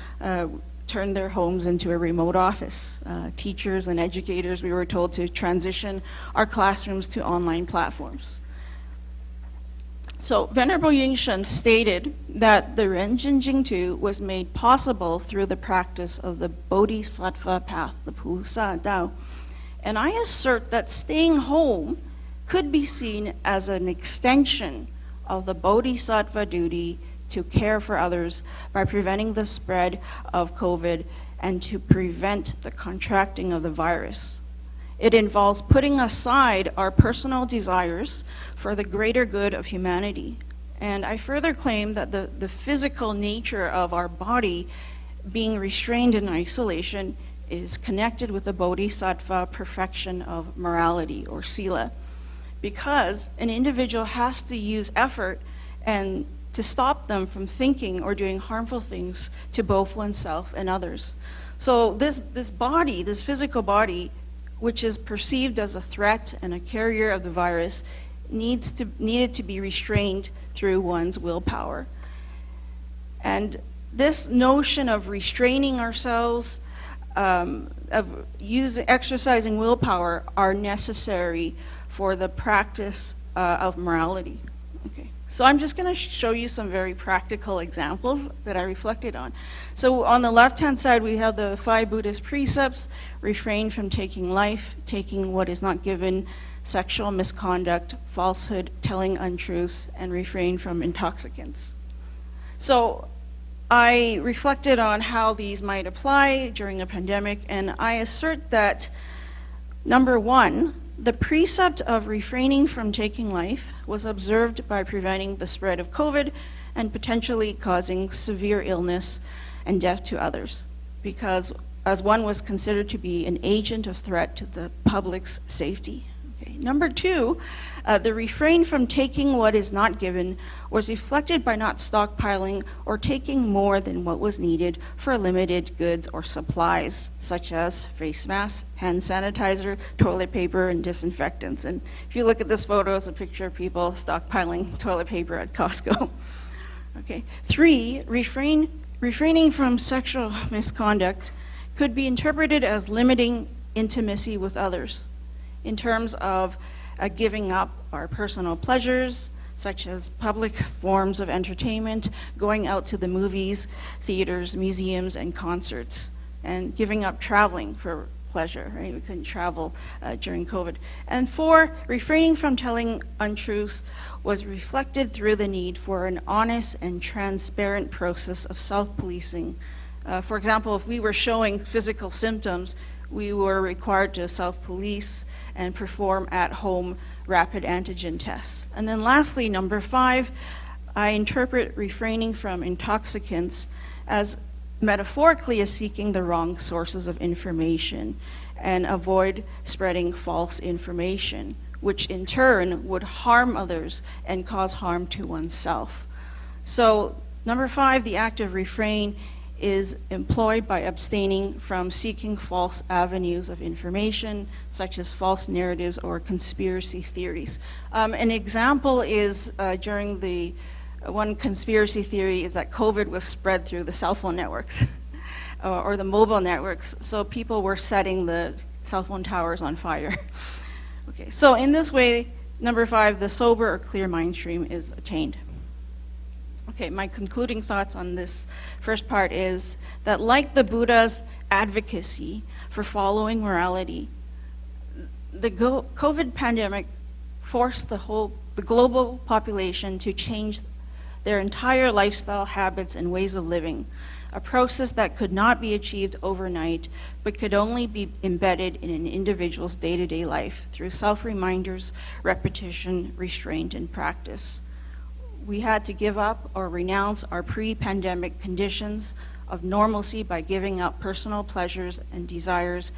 turned their homes into a remote office. Teachers and educators, we were told to transition our classrooms to online platforms. So Venerable Yingsheng stated that the Renjin Jingtu was made possible through the practice of the Bodhisattva path, the Pusa Dao. And I assert that staying home could be seen as an extension of the Bodhisattva duty to care for others by preventing the spread of COVID and to prevent the contracting of the virus. It involves putting aside our personal desires for the greater good of humanity. And I further claim that the physical nature of our body being restrained in isolation is connected with the Bodhisattva perfection of morality, or sila, because an individual has to use effort and to stop them from thinking or doing harmful things to both oneself and others. So this body, this physical body, which is perceived as a threat and a carrier of the virus, needed to be restrained through one's willpower. And this notion of restraining ourselves, exercising willpower, are necessary for the practice of morality. Okay. So I'm just going to show you some very practical examples that I reflected on. So on the left-hand side, we have the 5 Buddhist precepts: refrain from taking life, taking what is not given, sexual misconduct, falsehood, telling untruths, and refrain from intoxicants. So I reflected on how these might apply during a pandemic, and I assert that, number 1, the precept of refraining from taking life was observed by preventing the spread of COVID and potentially causing severe illness and death to others, because as one was considered to be an agent of threat to the public's safety. Okay. Number 2, the refrain from taking what is not given was reflected by not stockpiling or taking more than what was needed for limited goods or supplies, such as face masks, hand sanitizer, toilet paper, and disinfectants. And if you look at this photo, it's a picture of people stockpiling toilet paper at Costco. Okay. 3, refraining from sexual misconduct could be interpreted as limiting intimacy with others in terms of giving up our personal pleasures, such as public forms of entertainment, going out to the movies, theaters, museums, and concerts, and giving up traveling for pleasure, right? We couldn't travel during COVID. And 4, refraining from telling untruths was reflected through the need for an honest and transparent process of self-policing. For example, if we were showing physical symptoms, we were required to self-police and perform at-home rapid antigen tests. And then lastly, number 5, I interpret refraining from intoxicants as metaphorically as seeking the wrong sources of information and avoid spreading false information, which in turn would harm others and cause harm to oneself. So number 5, the act of refrain is employed by abstaining from seeking false avenues of information, such as false narratives or conspiracy theories. An example is during the one conspiracy theory is that COVID was spread through the cell phone networks or the mobile networks, so people were setting the cell phone towers on fire. Okay, so in this way, number 5, the sober or clear mind stream is attained. Okay, my concluding thoughts on this first part is that, like the Buddha's advocacy for following morality, the COVID pandemic forced the global population to change their entire lifestyle habits and ways of living a process that could not be achieved overnight, but could only be embedded in an individual's day-to-day life through self-reminders, repetition, restraint, and practice. We had to give up or renounce our pre-pandemic conditions of normalcy by giving up personal pleasures and desires,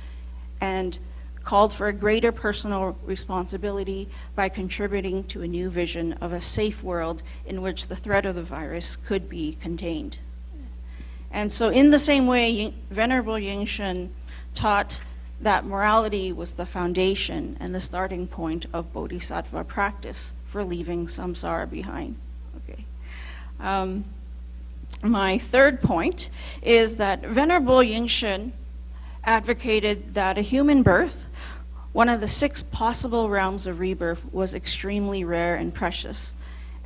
and called for a greater personal responsibility by contributing to a new vision of a safe world in which the threat of the virus could be contained. And so in the same way, Venerable Yingshun taught that morality was the foundation and the starting point of bodhisattva practice for leaving samsara behind. Okay. My third point is that Venerable Yingshun advocated that a human birth, one of the 6 possible realms of rebirth, was extremely rare and precious,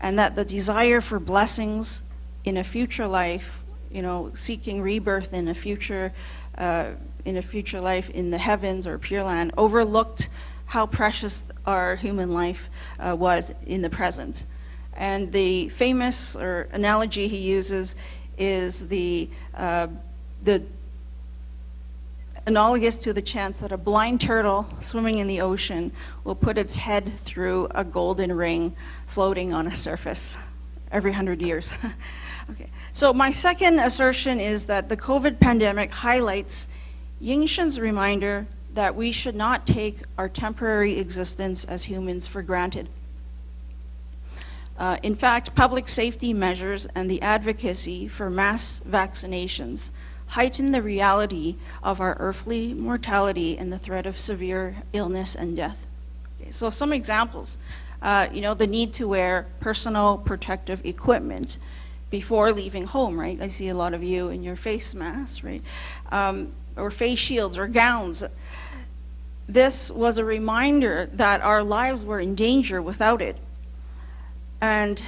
and that the desire for blessings in a future life, seeking rebirth in a future life in the heavens or Pure Land, overlooked how precious our human life was in the present. And the famous analogy he uses is the analogous to the chance that a blind turtle swimming in the ocean will put its head through a golden ring floating on a surface every 100 years. Okay. So my second assertion is that the COVID pandemic highlights Yingshun's reminder that we should not take our temporary existence as humans for granted. In fact, public safety measures and the advocacy for mass vaccinations heighten the reality of our earthly mortality and the threat of severe illness and death. Okay, so some examples, the need to wear personal protective equipment before leaving home, right? I see a lot of you in your face masks, right? Or face shields or gowns. This was a reminder that our lives were in danger without it. And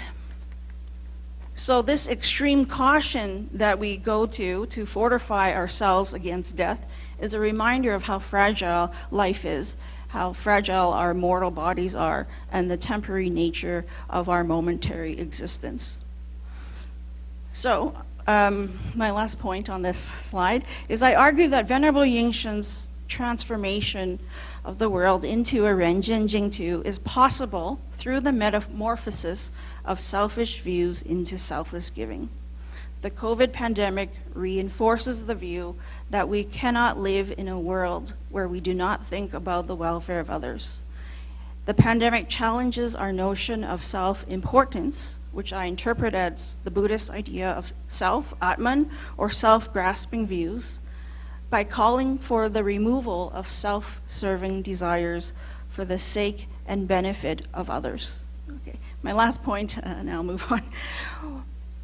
so this extreme caution that we go to fortify ourselves against death is a reminder of how fragile life is, how fragile our mortal bodies are, and the temporary nature of our momentary existence. So, my last point on this slide is I argue that Venerable Yingshun's transformation of the world into a Renjin Jingtu is possible through the metamorphosis of selfish views into selfless giving. The COVID pandemic reinforces the view that we cannot live in a world where we do not think about the welfare of others. The pandemic challenges our notion of self-importance, which I interpret as the Buddhist idea of self, Atman, or self-grasping views, by calling for the removal of self-serving desires for the sake and benefit of others. Okay, my last point, and I'll move on.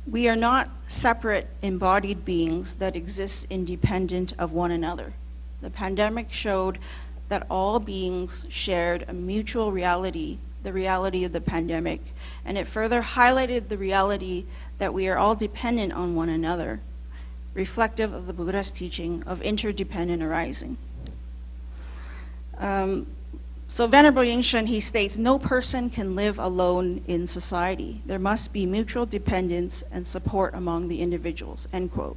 We are not separate embodied beings that exist independent of one another. The pandemic showed that all beings shared a mutual reality, the reality of the pandemic, and it further highlighted the reality that we are all dependent on one another, reflective of the Buddha's teaching of interdependent arising. So Venerable Yingshun, he states, no person can live alone in society. There must be mutual dependence and support among the individuals, end quote.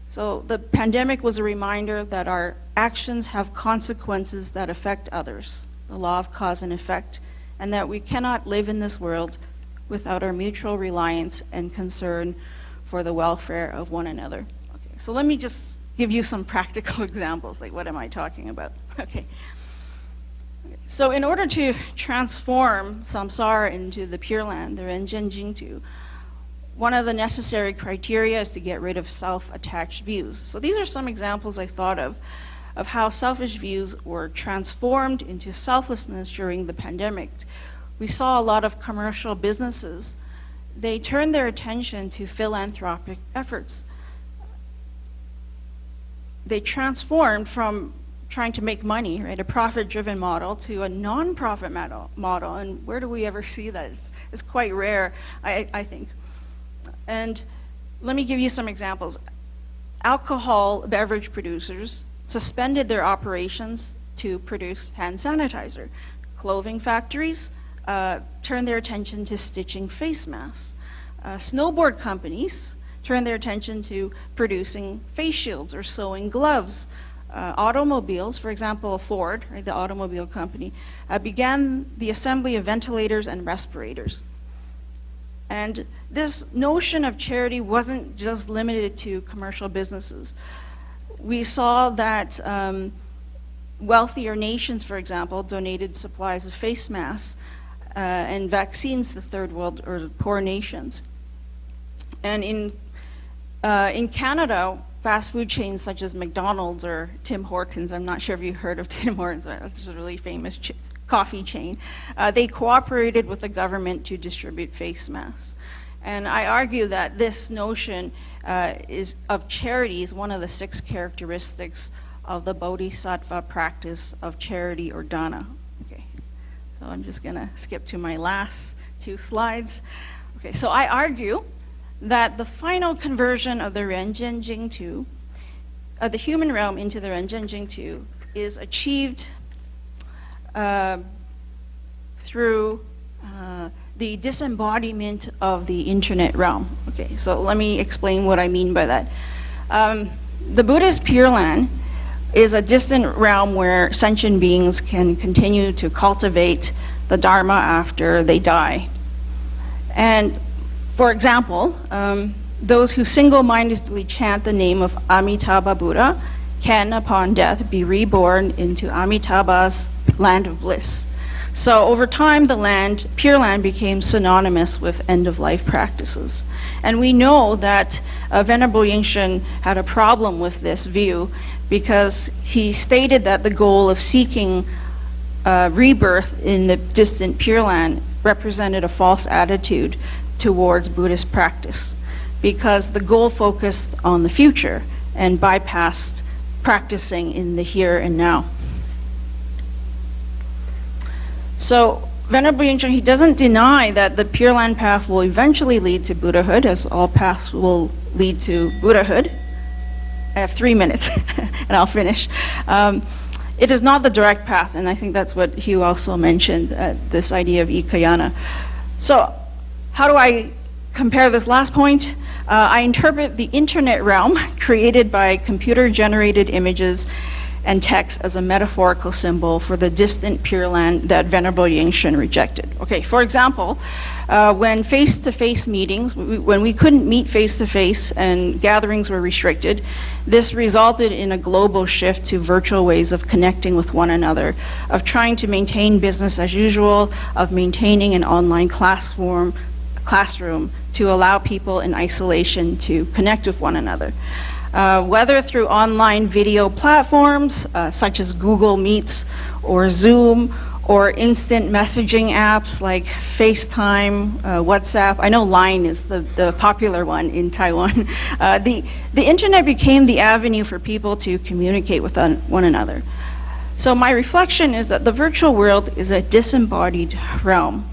So the pandemic was a reminder that our actions have consequences that affect others, the law of cause and effect, and that we cannot live in this world without our mutual reliance and concern for the welfare of one another. Okay, so let me just give you some practical examples, like what am I talking about? Okay. So in order to transform samsara into the Pure Land, the Renjin Jingtu, one of the necessary criteria is to get rid of self-attached views. So these are some examples I thought of how selfish views were transformed into selflessness during the pandemic. We saw a lot of commercial businesses. They turned their attention to philanthropic efforts. They transformed from trying to make money, right, a profit-driven model, to a non-profit model. And where do we ever see that? It's quite rare, I think. And let me give you some examples. Alcohol beverage producers suspended their operations to produce hand sanitizer. Clothing factories turned their attention to stitching face masks. Snowboard companies turn their attention to producing face shields or sewing gloves. Automobiles, for example, Ford, right, the automobile company, began the assembly of ventilators and respirators. And this notion of charity wasn't just limited to commercial businesses. We saw that wealthier nations, for example, donated supplies of face masks and vaccines to third world or poor nations. And in Canada, fast food chains such as McDonald's or Tim Hortons, I'm not sure if you've heard of Tim Hortons, but it's a really famous coffee chain, they cooperated with the government to distribute face masks. And I argue that this notion of charity is one of the 6 characteristics of the Bodhisattva practice of charity or dana. Okay, so I'm just gonna skip to my last 2 slides. Okay, so I argue that the final conversion of the Renjen Jingtu, of the human realm into the Renjen Jingtu, is achieved through the disembodiment of the internet realm. Okay, so let me explain what I mean by that. The Buddhist Pure Land is a distant realm where sentient beings can continue to cultivate the Dharma after they die. And for example, those who single-mindedly chant the name of Amitabha Buddha can, upon death, be reborn into Amitabha's land of bliss. So over time, the land, Pure Land, became synonymous with end-of-life practices. And we know that Venerable Yingshun had a problem with this view because he stated that the goal of seeking rebirth in the distant Pure Land represented a false attitude towards Buddhist practice, because the goal focused on the future and bypassed practicing in the here and now. So Venerable Yingshun, he doesn't deny that the Pure Land path will eventually lead to Buddhahood, as all paths will lead to Buddhahood. I have 3 minutes and I'll finish. It is not the direct path, and I think that's what Hugh also mentioned, this idea of ikayana. So how do I compare this last point? I interpret the internet realm created by computer-generated images and text as a metaphorical symbol for the distant Pure Land that Venerable Yingshun rejected. Okay, for example, when face-to-face meetings, when we couldn't meet face-to-face and gatherings were restricted, this resulted in a global shift to virtual ways of connecting with one another, of trying to maintain business as usual, of maintaining an online classroom to allow people in isolation to connect with one another. Whether through online video platforms such as Google Meets or Zoom, or instant messaging apps like FaceTime, WhatsApp. I know Line is the popular one in Taiwan. The internet became the avenue for people to communicate with one another. So my reflection is that the virtual world is a disembodied realm.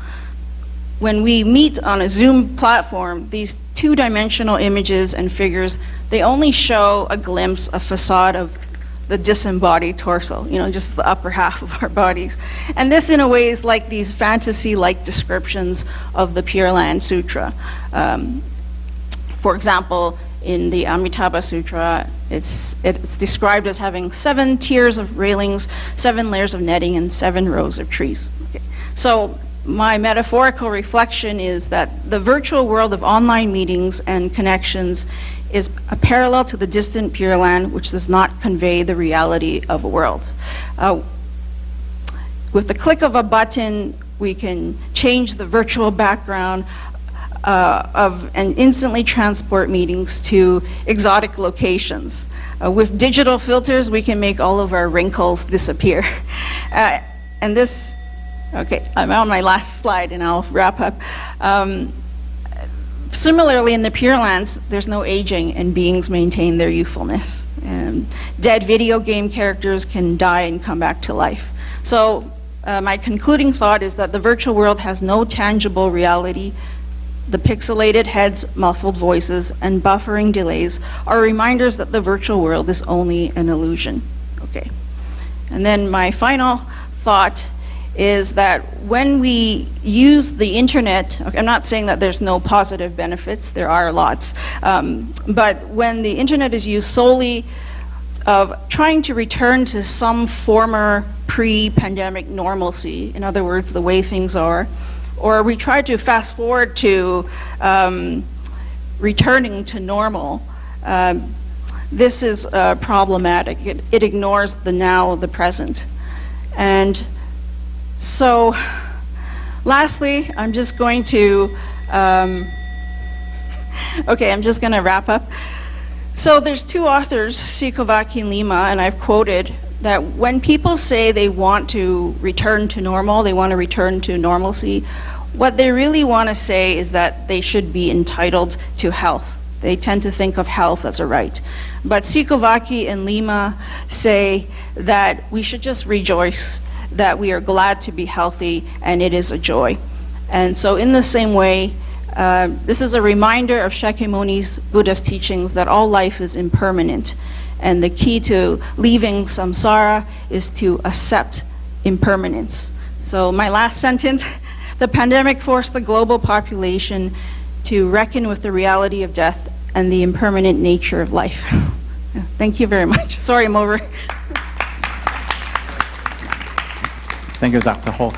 When we meet on a Zoom platform, these two-dimensional images and figures, they only show a glimpse, a facade of the disembodied torso, just the upper half of our bodies. And this, in a way, is like these fantasy-like descriptions of the Pure Land Sutra. For example, in the Amitabha Sutra, it's described as having 7 tiers of railings, 7 layers of netting, and 7 rows of trees. Okay. So my metaphorical reflection is that the virtual world of online meetings and connections is a parallel to the distant Pure Land, which does not convey the reality of a world. With the click of a button, we can change the virtual background and instantly transport meetings to exotic locations. With digital filters, we can make all of our wrinkles disappear. And this, okay, I'm on my last slide and I'll wrap up. Similarly, in the Pure Lands, there's no aging and beings maintain their youthfulness. And dead video game characters can die and come back to life. So my concluding thought is that the virtual world has no tangible reality. The pixelated heads, muffled voices, and buffering delays are reminders that the virtual world is only an illusion. Okay. And then my final thought is that when we use the internet, okay, I'm not saying that there's no positive benefits, there are lots, but when the internet is used solely of trying to return to some former pre-pandemic normalcy, in other words, the way things are, or we try to fast forward to returning to normal, this is problematic. It ignores the now, the present. And so, lastly, I'm just going to, okay, I'm just going to wrap up. So there's two authors, Sikovaki and Lima, and I've quoted that when people say they want to return to normal, they want to return to normalcy, what they really want to say is that they should be entitled to health. They tend to think of health as a right. But Sikovaki and Lima say that we should just rejoice that we are glad to be healthy and it is a joy. And so in the same way, this is a reminder of Shakyamuni's Buddha's teachings that all life is impermanent. And the key to leaving samsara is to accept impermanence. So my last sentence, the pandemic forced the global population to reckon with the reality of death and the impermanent nature of life. Thank you very much. Sorry, I'm over. Thank you, Dr. Ho.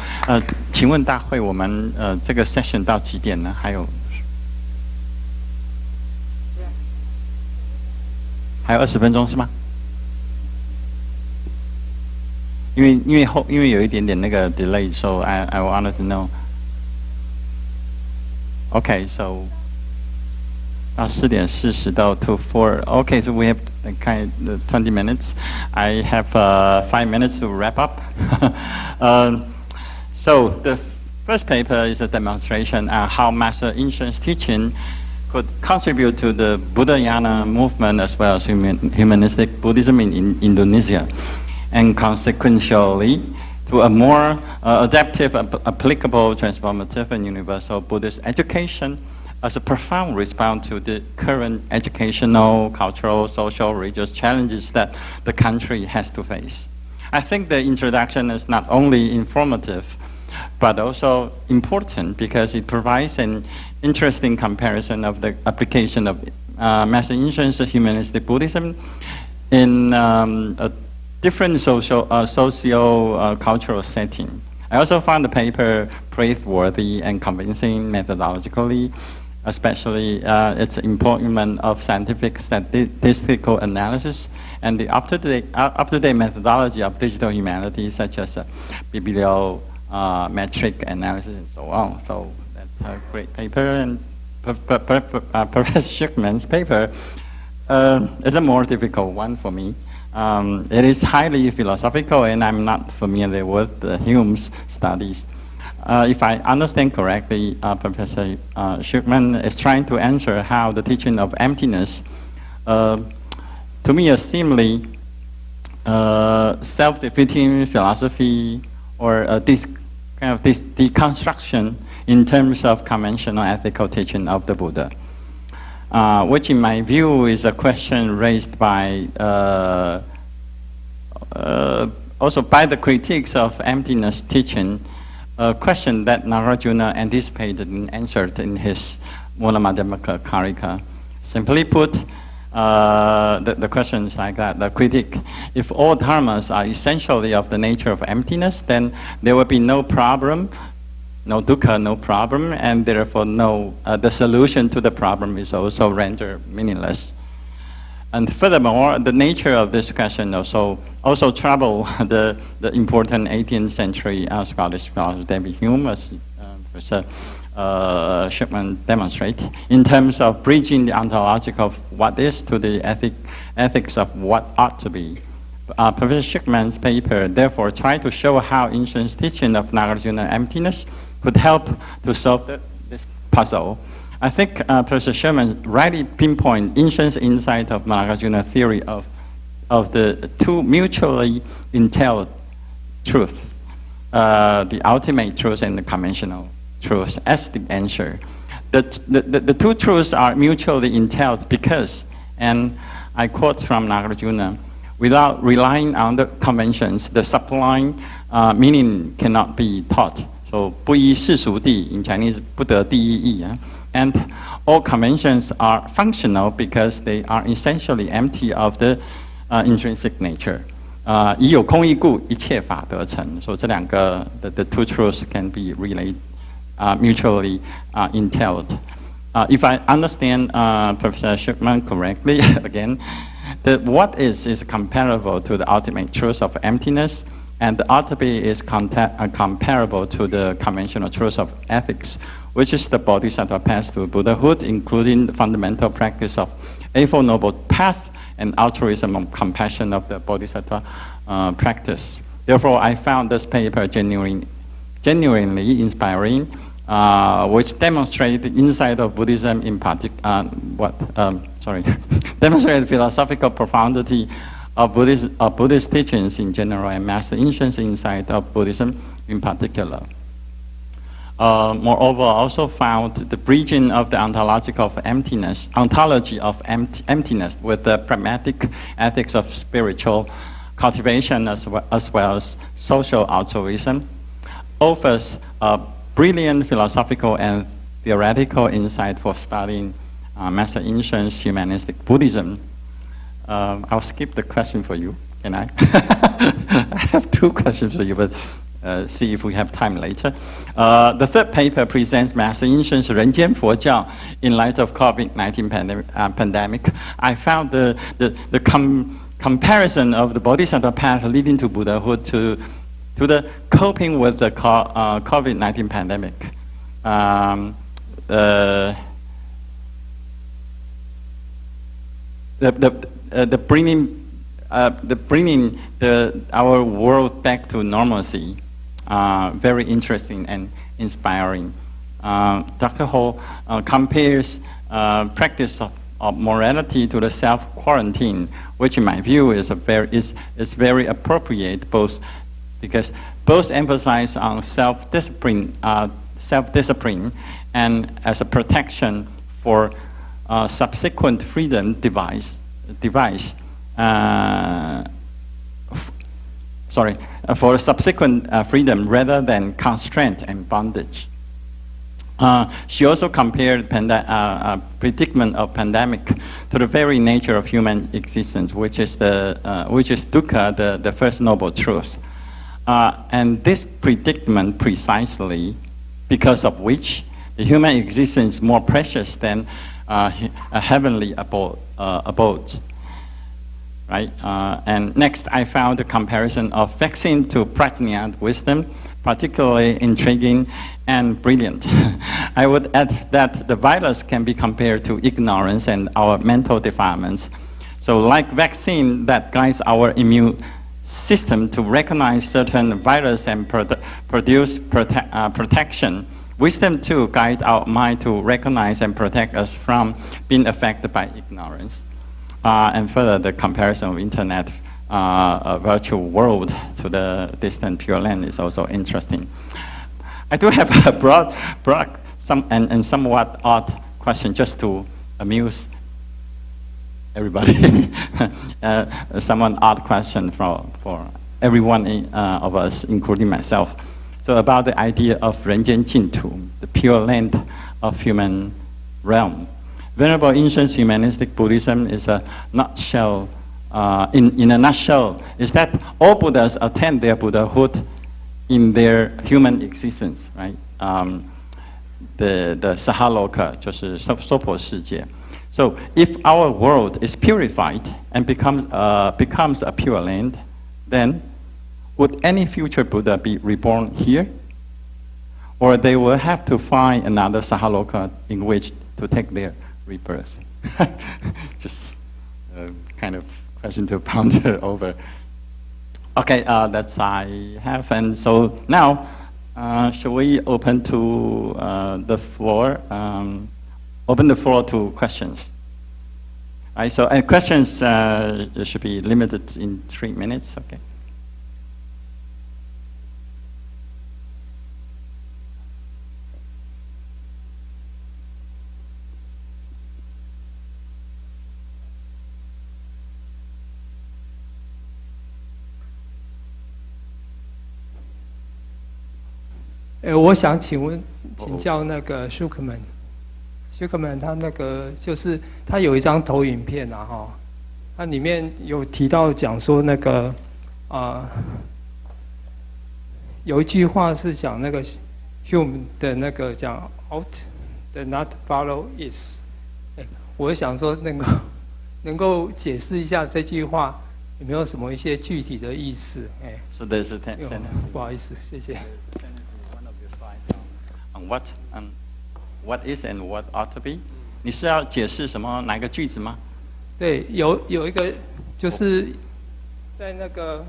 请问大会我们这个 session 到几点呢？还有20分钟是吗？因为有一点点那个 delay, so I wanted to know. Okay, so 4点40到 to 4. Okay, so we have kind of 20 minutes. I have 5 minutes to wrap up. So the first paper is a demonstration on how Master Inshuen's teaching could contribute to the Buddhayana movement as well as humanistic Buddhism in Indonesia, and consequentially to a more adaptive, applicable, transformative, and universal Buddhist education as a profound response to the current educational, cultural, social, religious challenges that the country has to face. I think the introduction is not only informative, but also important because it provides an interesting comparison of the application of Master Inshuen's humanistic Buddhism in a different socio-cultural setting. I also found the paper praiseworthy and convincing methodologically, especially its employment of scientific statistical analysis and the up-to-date methodology of digital humanities such as bibliometric analysis and so on. So that's a great paper, and Professor Schuckman's paper is a more difficult one for me. It is highly philosophical, and I'm not familiar with Hume's studies. If I understand correctly, Professor Schuckman is trying to answer how the teaching of emptiness, to me, a seemingly self-defeating philosophy, or this kind of this deconstruction in terms of conventional ethical teaching of the Buddha, which in my view is a question raised by also by the critiques of emptiness teaching, a question that Nagarjuna anticipated and answered in his Mulamadhyamaka Karika. Simply put, the question is like that, the critique: if all dharmas are essentially of the nature of emptiness, then there will be no problem, no dukkha, no problem, and therefore no, the solution to the problem is also rendered meaningless. And furthermore, the nature of this question also troubled the important 18th century Scottish philosopher David Hume, as Professor Schuckman demonstrates, in terms of bridging the ontological of what is to the ethics of what ought to be. Professor Schuckman's paper therefore tried to show how Inshuen's teaching of Nagarjuna emptiness could help to solve this puzzle. I think Professor Schuckman rightly pinpointed Inshuen's insight of Nagarjuna theory of the two mutually entailed truths, the ultimate truth and the conventional truth, as the answer. The two truths are mutually entailed because, and I quote from Nagarjuna, without relying on the conventions, the sublime meaning cannot be taught. So 不依世俗谛 in Chinese 不得第一义 and all conventions are functional because they are essentially empty of the intrinsic nature. 以有空义故，一切法得成。所以这两个 the two truths can be related, mutually entailed. If I understand Professor舒克曼 correctly, again, the what is comparable to the ultimate truth of emptiness, and the ultimate is comparable to the conventional truth of ethics, which is the bodhisattva path to Buddhahood, including the fundamental practice of Eightfold Noble Path and altruism and compassion of the bodhisattva practice. Therefore, I found this paper genuinely inspiring, which demonstrated the insight of Buddhism in particular, demonstrated philosophical profundity of Buddhist teachings in general and Master Inshuen's insight of Buddhism in particular. Moreover, I also found the bridging of the ontology of emptiness with the pragmatic ethics of spiritual cultivation as well as social altruism offers a brilliant philosophical and theoretical insight for studying Master Inshuen's humanistic Buddhism. I'll skip the question for you, can I? I have two questions for you, but see if we have time later. The third paper presents Master Inshuen's 人间佛教 in light of COVID-19 pandemic. I found the comparison of the bodhisattva path leading to Buddhahood to the coping with the COVID-19 pandemic. The bringing our world back to normalcy, very interesting and inspiring. Dr. Ho compares practice of morality to the self-quarantine, which in my view is very appropriate, both because both emphasize on self-discipline and as a protection for subsequent freedom for subsequent freedom rather than constraint and bondage. She also compared predicament of pandemic to the very nature of human existence, which is dukkha, the first noble truth. And this predicament precisely because of which the human existence is more precious than a heavenly abode. Right? And next, I found a comparison of vaccine to prajna wisdom, particularly intriguing and brilliant. I would add that the virus can be compared to ignorance and our mental defilements. So like vaccine that guides our immune system to recognize certain virus and produce protection, wisdom too guides our mind to recognize and protect us from being affected by ignorance. And further, the comparison of internet virtual world to the distant Pure Land is also interesting. I do have a broad and somewhat odd question just to amuse everybody. Somewhat odd question for everyone of us, including myself. So about the idea of 人间净土, the pure land of human realm. Venerable Inshuen's humanistic Buddhism is a nutshell, in a nutshell, is that all Buddhas attain their Buddhahood in their human existence, right? The Sahaloka, 就是娑婆世界. So if our world is purified and becomes a pure land, then would any future Buddha be reborn here? Or they will have to find another Sahaloka in which to take their rebirth? Just kind of question to ponder over. Okay, that's I have. And so now, shall we open to the floor? Open the floor to questions. All right, so questions should be limited in 3 minutes, okay? 我想请教那个舒克曼他那个就是他有一张投影片啊哈，它里面有提到讲说那个有一句话是讲那个 Hume 的那个讲 out the not follow is， 我想说能够解释一下这句话有没有什么一些具体的意思？So there's a sentence. 不好意思，谢谢。On what is and what ought to be？ 你是要解释什么哪个句子吗？对，有一个就是在那个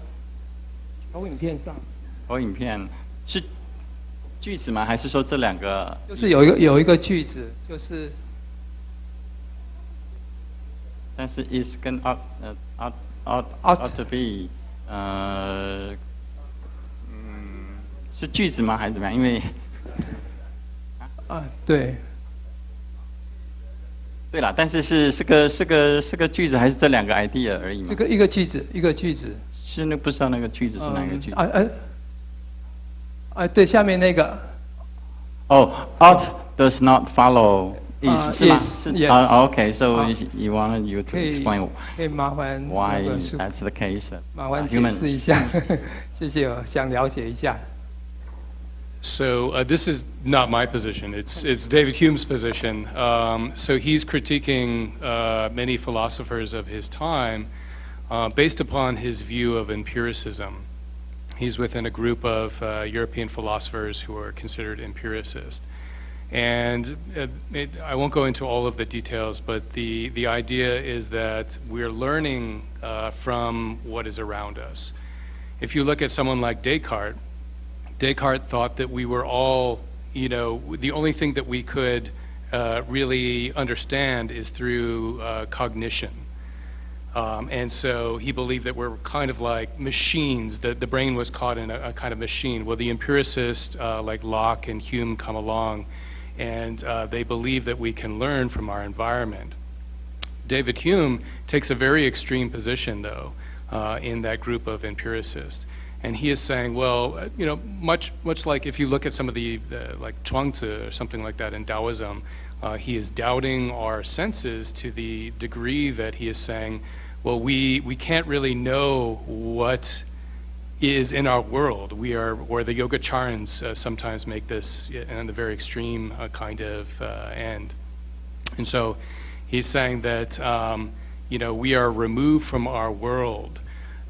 投影片上。投影片是句子吗？还是说这两个？就是有一个句子，就是。但是 is 跟 ought to be， 是句子吗？还是怎么样？因为对。对啦，但是是个句子，还是这两个 idea 而已嘛？这个一个句子。是不知道那个句子是哪个句子？对，下面那个。ought does not follow is 是吗？是 yes. So you wanted you to explain 可以麻烦 why that's the case. 麻烦解释一下，谢谢，我想了解一下。So this is not my position. It's David Hume's position. So he's critiquing many philosophers of his time based upon his view of empiricism. He's within a group of European philosophers who are considered empiricist. And I won't go into all of the details, but the idea is that we're learning from what is around us. If you look at someone like Descartes thought that we were all, the only thing that we could really understand is through cognition. And so he believed that we're kind of like machines, that the brain was caught in a kind of machine. Well, the empiricists like Locke and Hume come along, and they believe that we can learn from our environment. David Hume takes a very extreme position, though, in that group of empiricists. And he is saying, well, much like if you look at some of the like Chuangzi or something like that in Taoism, he is doubting our senses to the degree that he is saying, well, we can't really know what is in our world. Or the Yogacarans sometimes make this in the very extreme kind of end. And so he's saying that, we are removed from our world.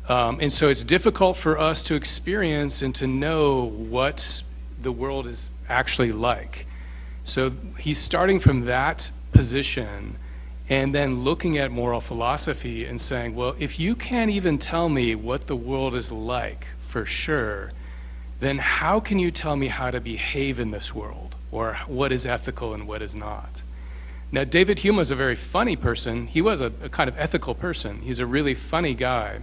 And so it's difficult for us to experience and to know what the world is actually like. So he's starting from that position and then looking at moral philosophy and saying, well, if you can't even tell me what the world is like for sure, then how can you tell me how to behave in this world, or what is ethical and what is not? Now, David Hume was a very funny person. He was a kind of ethical person. He's a really funny guy.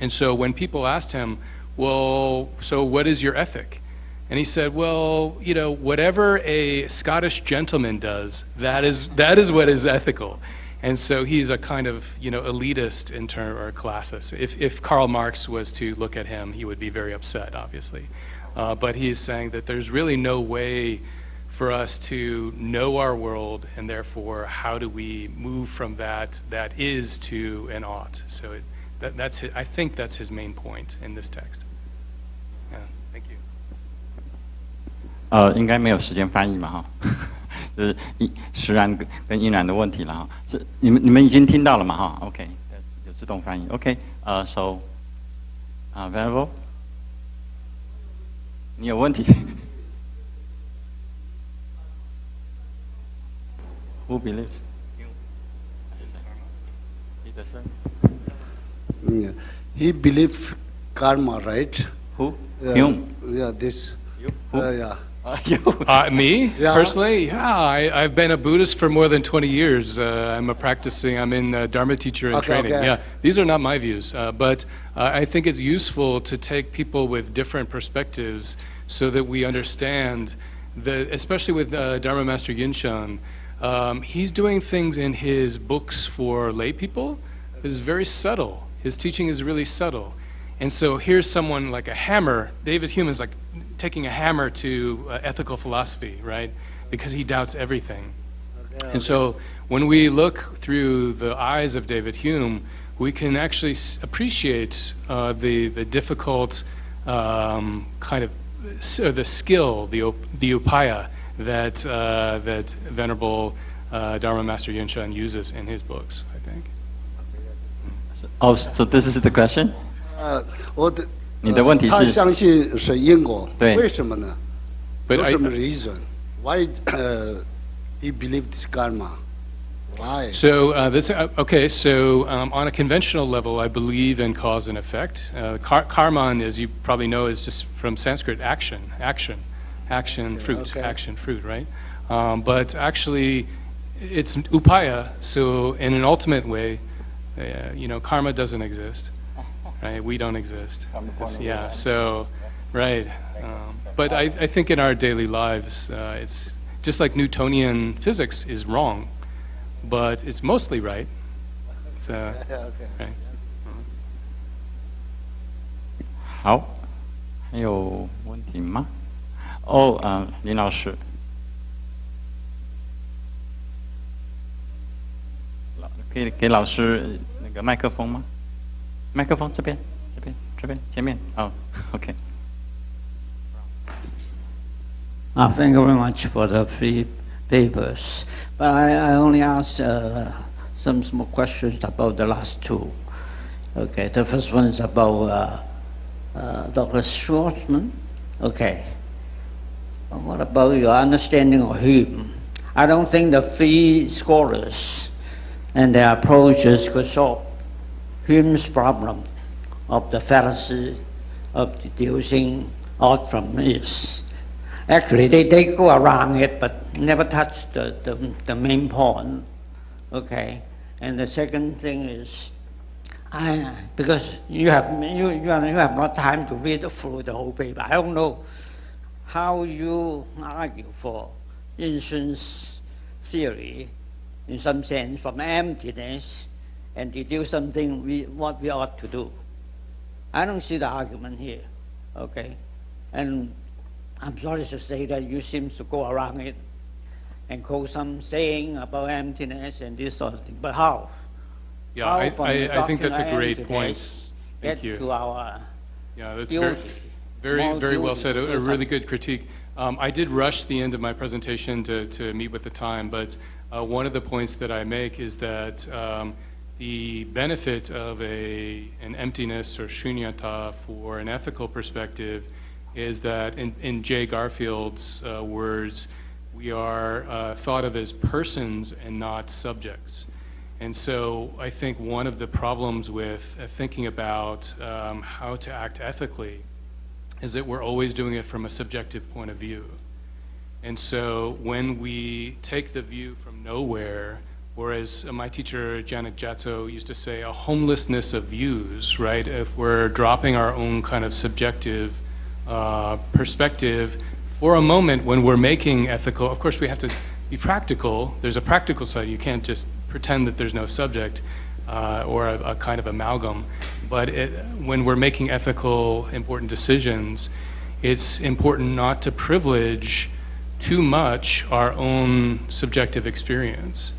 And so when people asked him, well, so what is your ethic? And he said, well, whatever a Scottish gentleman does, that is what is ethical. And so he's a kind of, elitist in term or classist. If Karl Marx was to look at him, he would be very upset, obviously. But he's saying that there's really no way for us to know our world, and therefore, how do we move from that is to an ought? So that's I think that's his main point in this text. Yeah, thank you. 应该没有时间翻译嘛哈，就是实然跟因然的问题了哈。是你们已经听到了嘛哈 ？OK， 有自动翻译。OK，so variable， 你有问题 ？Who believes? He believes karma, right? Who? Hume. Yeah, this. You? Who? Yeah. You? Me, Yeah. personally? Yeah, I've been a Buddhist for more than 20 years. I'm in Dharma teacher in training. Okay. Yeah, these are not my views, but I think it's useful to take people with different perspectives so that we understand that, especially with Dharma Master Yinshan, he's doing things in his books for lay people is very subtle. His teaching is really subtle. And so here's someone like a hammer. David Hume is like taking a hammer to ethical philosophy, right? Because he doubts everything. And so when we look through the eyes of David Hume, we can actually appreciate the difficult kind of the skill, the upaya that Venerable Dharma Master Yunxuan uses in his books, I think. Oh, so this is the question? 你的问题是？他相信是因果，对，为什么呢？ But 有什么 reason? Why he believed this karma? Why? So that's okay. So on a conventional level, I believe in cause and effect. Karma, as you probably know, is just from Sanskrit action, fruit, okay. action, fruit, right? But actually, it's upaya. So in an ultimate way, karma doesn't exist, right? We don't exist. Yeah. So, right. But I think in our daily lives, it's just like Newtonian physics is wrong. But it's mostly right. So, right. 好，还有问题吗？林老师，可以给老师那个麦克风吗？麦克风这边，前面。OK。Thank you very much for the free papers. But I only ask some small questions about the last two. Okay, the first one is about Dr. Schwartzman. Okay. What about your understanding of Hume? I don't think the three scholars and their approaches could solve Hume's problem of the fallacy of deducing odd from is. Actually, they go around it, but never touch the main point. Okay, and the second thing is, because you have not time to read through the whole paper. I don't know how you argue for Insun's theory, in some sense, from emptiness, and deduce something what we ought to do. I don't see the argument here. Okay, and I'm sorry to say that you seem to go around it and quote some saying about emptiness and this sort of thing. But how? Yeah, how I think that's a great point. Thank you. To our that's beauty, very well said. A really good critique. I did rush the end of my presentation to meet with the time, but one of the points that I make is that the benefit of an emptiness or shunyata for an ethical perspective is that in Jay Garfield's words, we are thought of as persons and not subjects. And so I think one of the problems with thinking about how to act ethically is that we're always doing it from a subjective point of view. And so when we take the view from nowhere, or as my teacher Janet Jatso used to say, a homelessness of views, right? If we're dropping our own kind of subjective perspective for a moment when we're making ethical, of course we have to be practical. There's a practical side. You can't just pretend that there's no subject or a kind of amalgam. But when we're making ethical important decisions, it's important not to privilege too much our own subjective experience.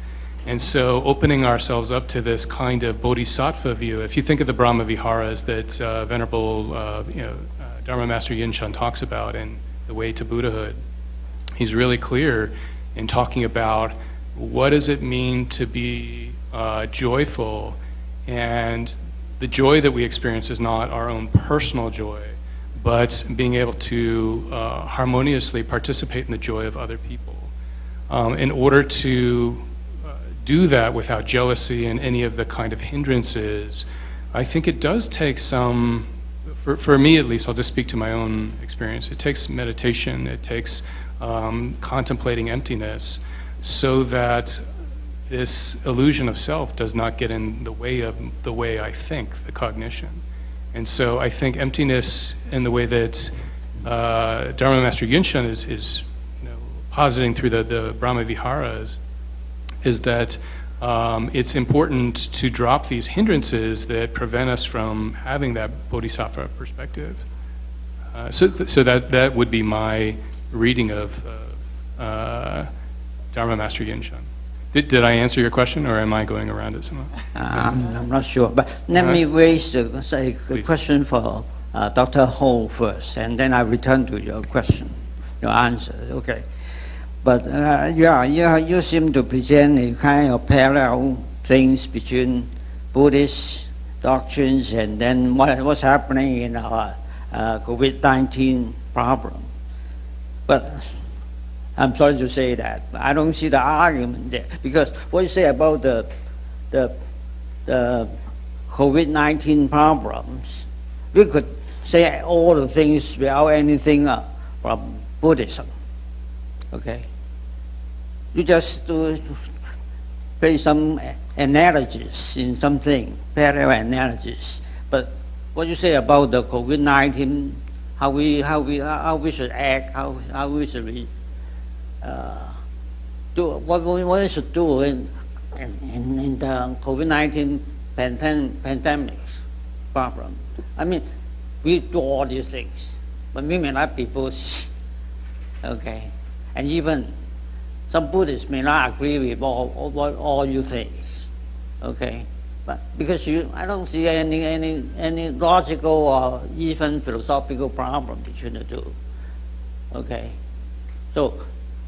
And so opening ourselves up to this kind of bodhisattva view, if you think of the Brahma Viharas that Venerable Dharma Master Yunxuan talks about in The Way to Buddhahood, he's really clear in talking about what does it mean to be joyful, and the joy that we experience is not our own personal joy, but being able to harmoniously participate in the joy of other people. In order to do that without jealousy and any of the kind of hindrances, I think it does take some, for me at least, I'll just speak to my own experience, it takes meditation, it takes contemplating emptiness, so that this illusion of self does not get in the way of the way I think, the cognition. And so I think emptiness in the way that Dharma Master Yunxuan is positing through the Brahma Viharas is that it's important to drop these hindrances that prevent us from having that bodhisattva perspective. So that would be my reading of Dharma Master Yinshun. Did I answer your question, or am I going around it somehow? I'm not sure, but let me raise a question for Dr. Ho first, and then I return to your question, your answer. Okay. But you seem to present a kind of parallel things between Buddhist doctrines and then what's happening in our COVID-19 problem. But I'm sorry to say that, but I don't see the argument there, because what you say about the COVID-19 problems, we could say all the things without anything from Buddhism. Okay, you just play some analogies in something, parallel analogies. But what you say about the COVID-19, how we should act, how we should do what we should do in the COVID-19 pandemic problem. I mean, we do all these things, but we may not be Buddhists. Okay. And even some Buddhists may not agree with all you think, okay? But because I don't see any logical or even philosophical problem between the two, okay? So,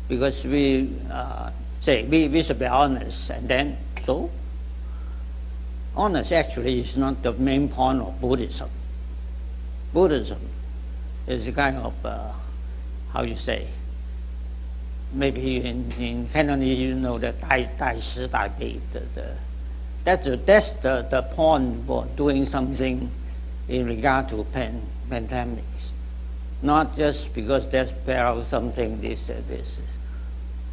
because we say we should be honest, and then so honest actually is not the main point of Buddhism. Buddhism is a kind of how you say. Maybe in Cantonese, you know, the 大慈大悲, that's the point for doing something in regard to pandemics, not just because there's parallel something this,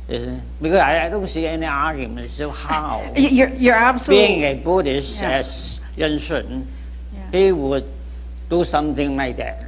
isn't it? Because I don't see any argument so how You're absolutely being a Buddhist as Yinshun, he would do something like that.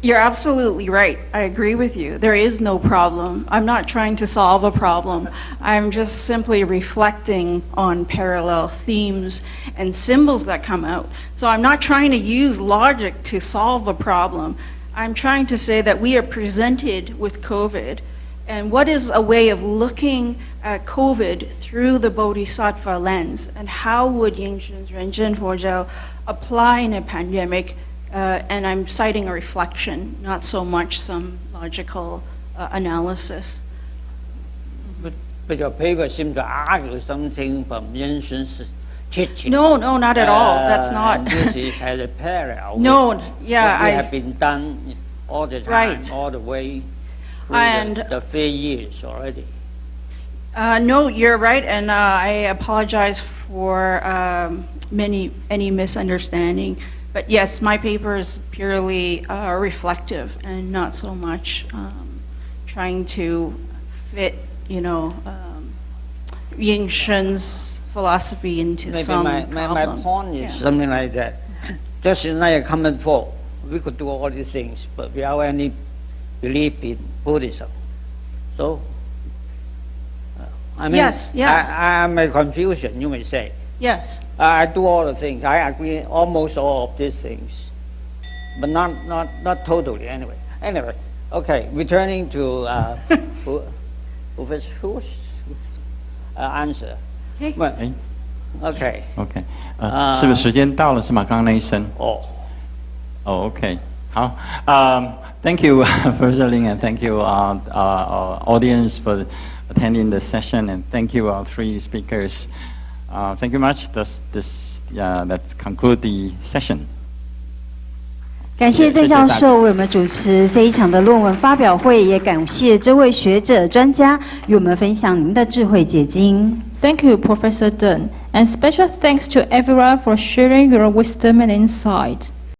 You're absolutely right. I agree with you. There is no problem. I'm not trying to solve a problem. I'm just simply reflecting on parallel themes and symbols that come out. So I'm not trying to use logic to solve a problem. I'm trying to say that we are presented with COVID, and what is a way of looking at COVID through the Bodhisattva lens, and how would Yinshun's Renjin Forjiao apply in a pandemic? And I'm citing a reflection, not so much some logical analysis. But your paper seems to argue something from Yinshun's teaching. No, not at all. That's not. This has a parallel. No, yeah, I have been done all the time, right. All the way through And the 3 years already. No, you're right, and I apologize for any misunderstanding. But yes, my paper is purely reflective and not so much trying to fit, Yinshun's philosophy into Maybe some my problem. point is something like that. Just like a common folk, we could do all these things, but without any belief in Buddhism. So, I mean, Yes, yeah. I'm a confusion, you may say. Yes. I do all the things. I agree almost all of these things, but not totally. Anyway, okay. Returning to whose answer? Okay. Well, okay. OK， 是不是时间到了是吗？刚刚那一声。哦。Oh, OK， 好。Thank you, Professor Lin, and thank you, our audience for attending the session, and thank you, our 3 speakers. Thank you much. Let's conclude the session. 感谢邓教授为我们主持这一场的论文发表会，也感谢这位学者专家与我们分享您的智慧结晶。Thank you, Professor Deng, and special thanks to everyone for sharing your wisdom and insight.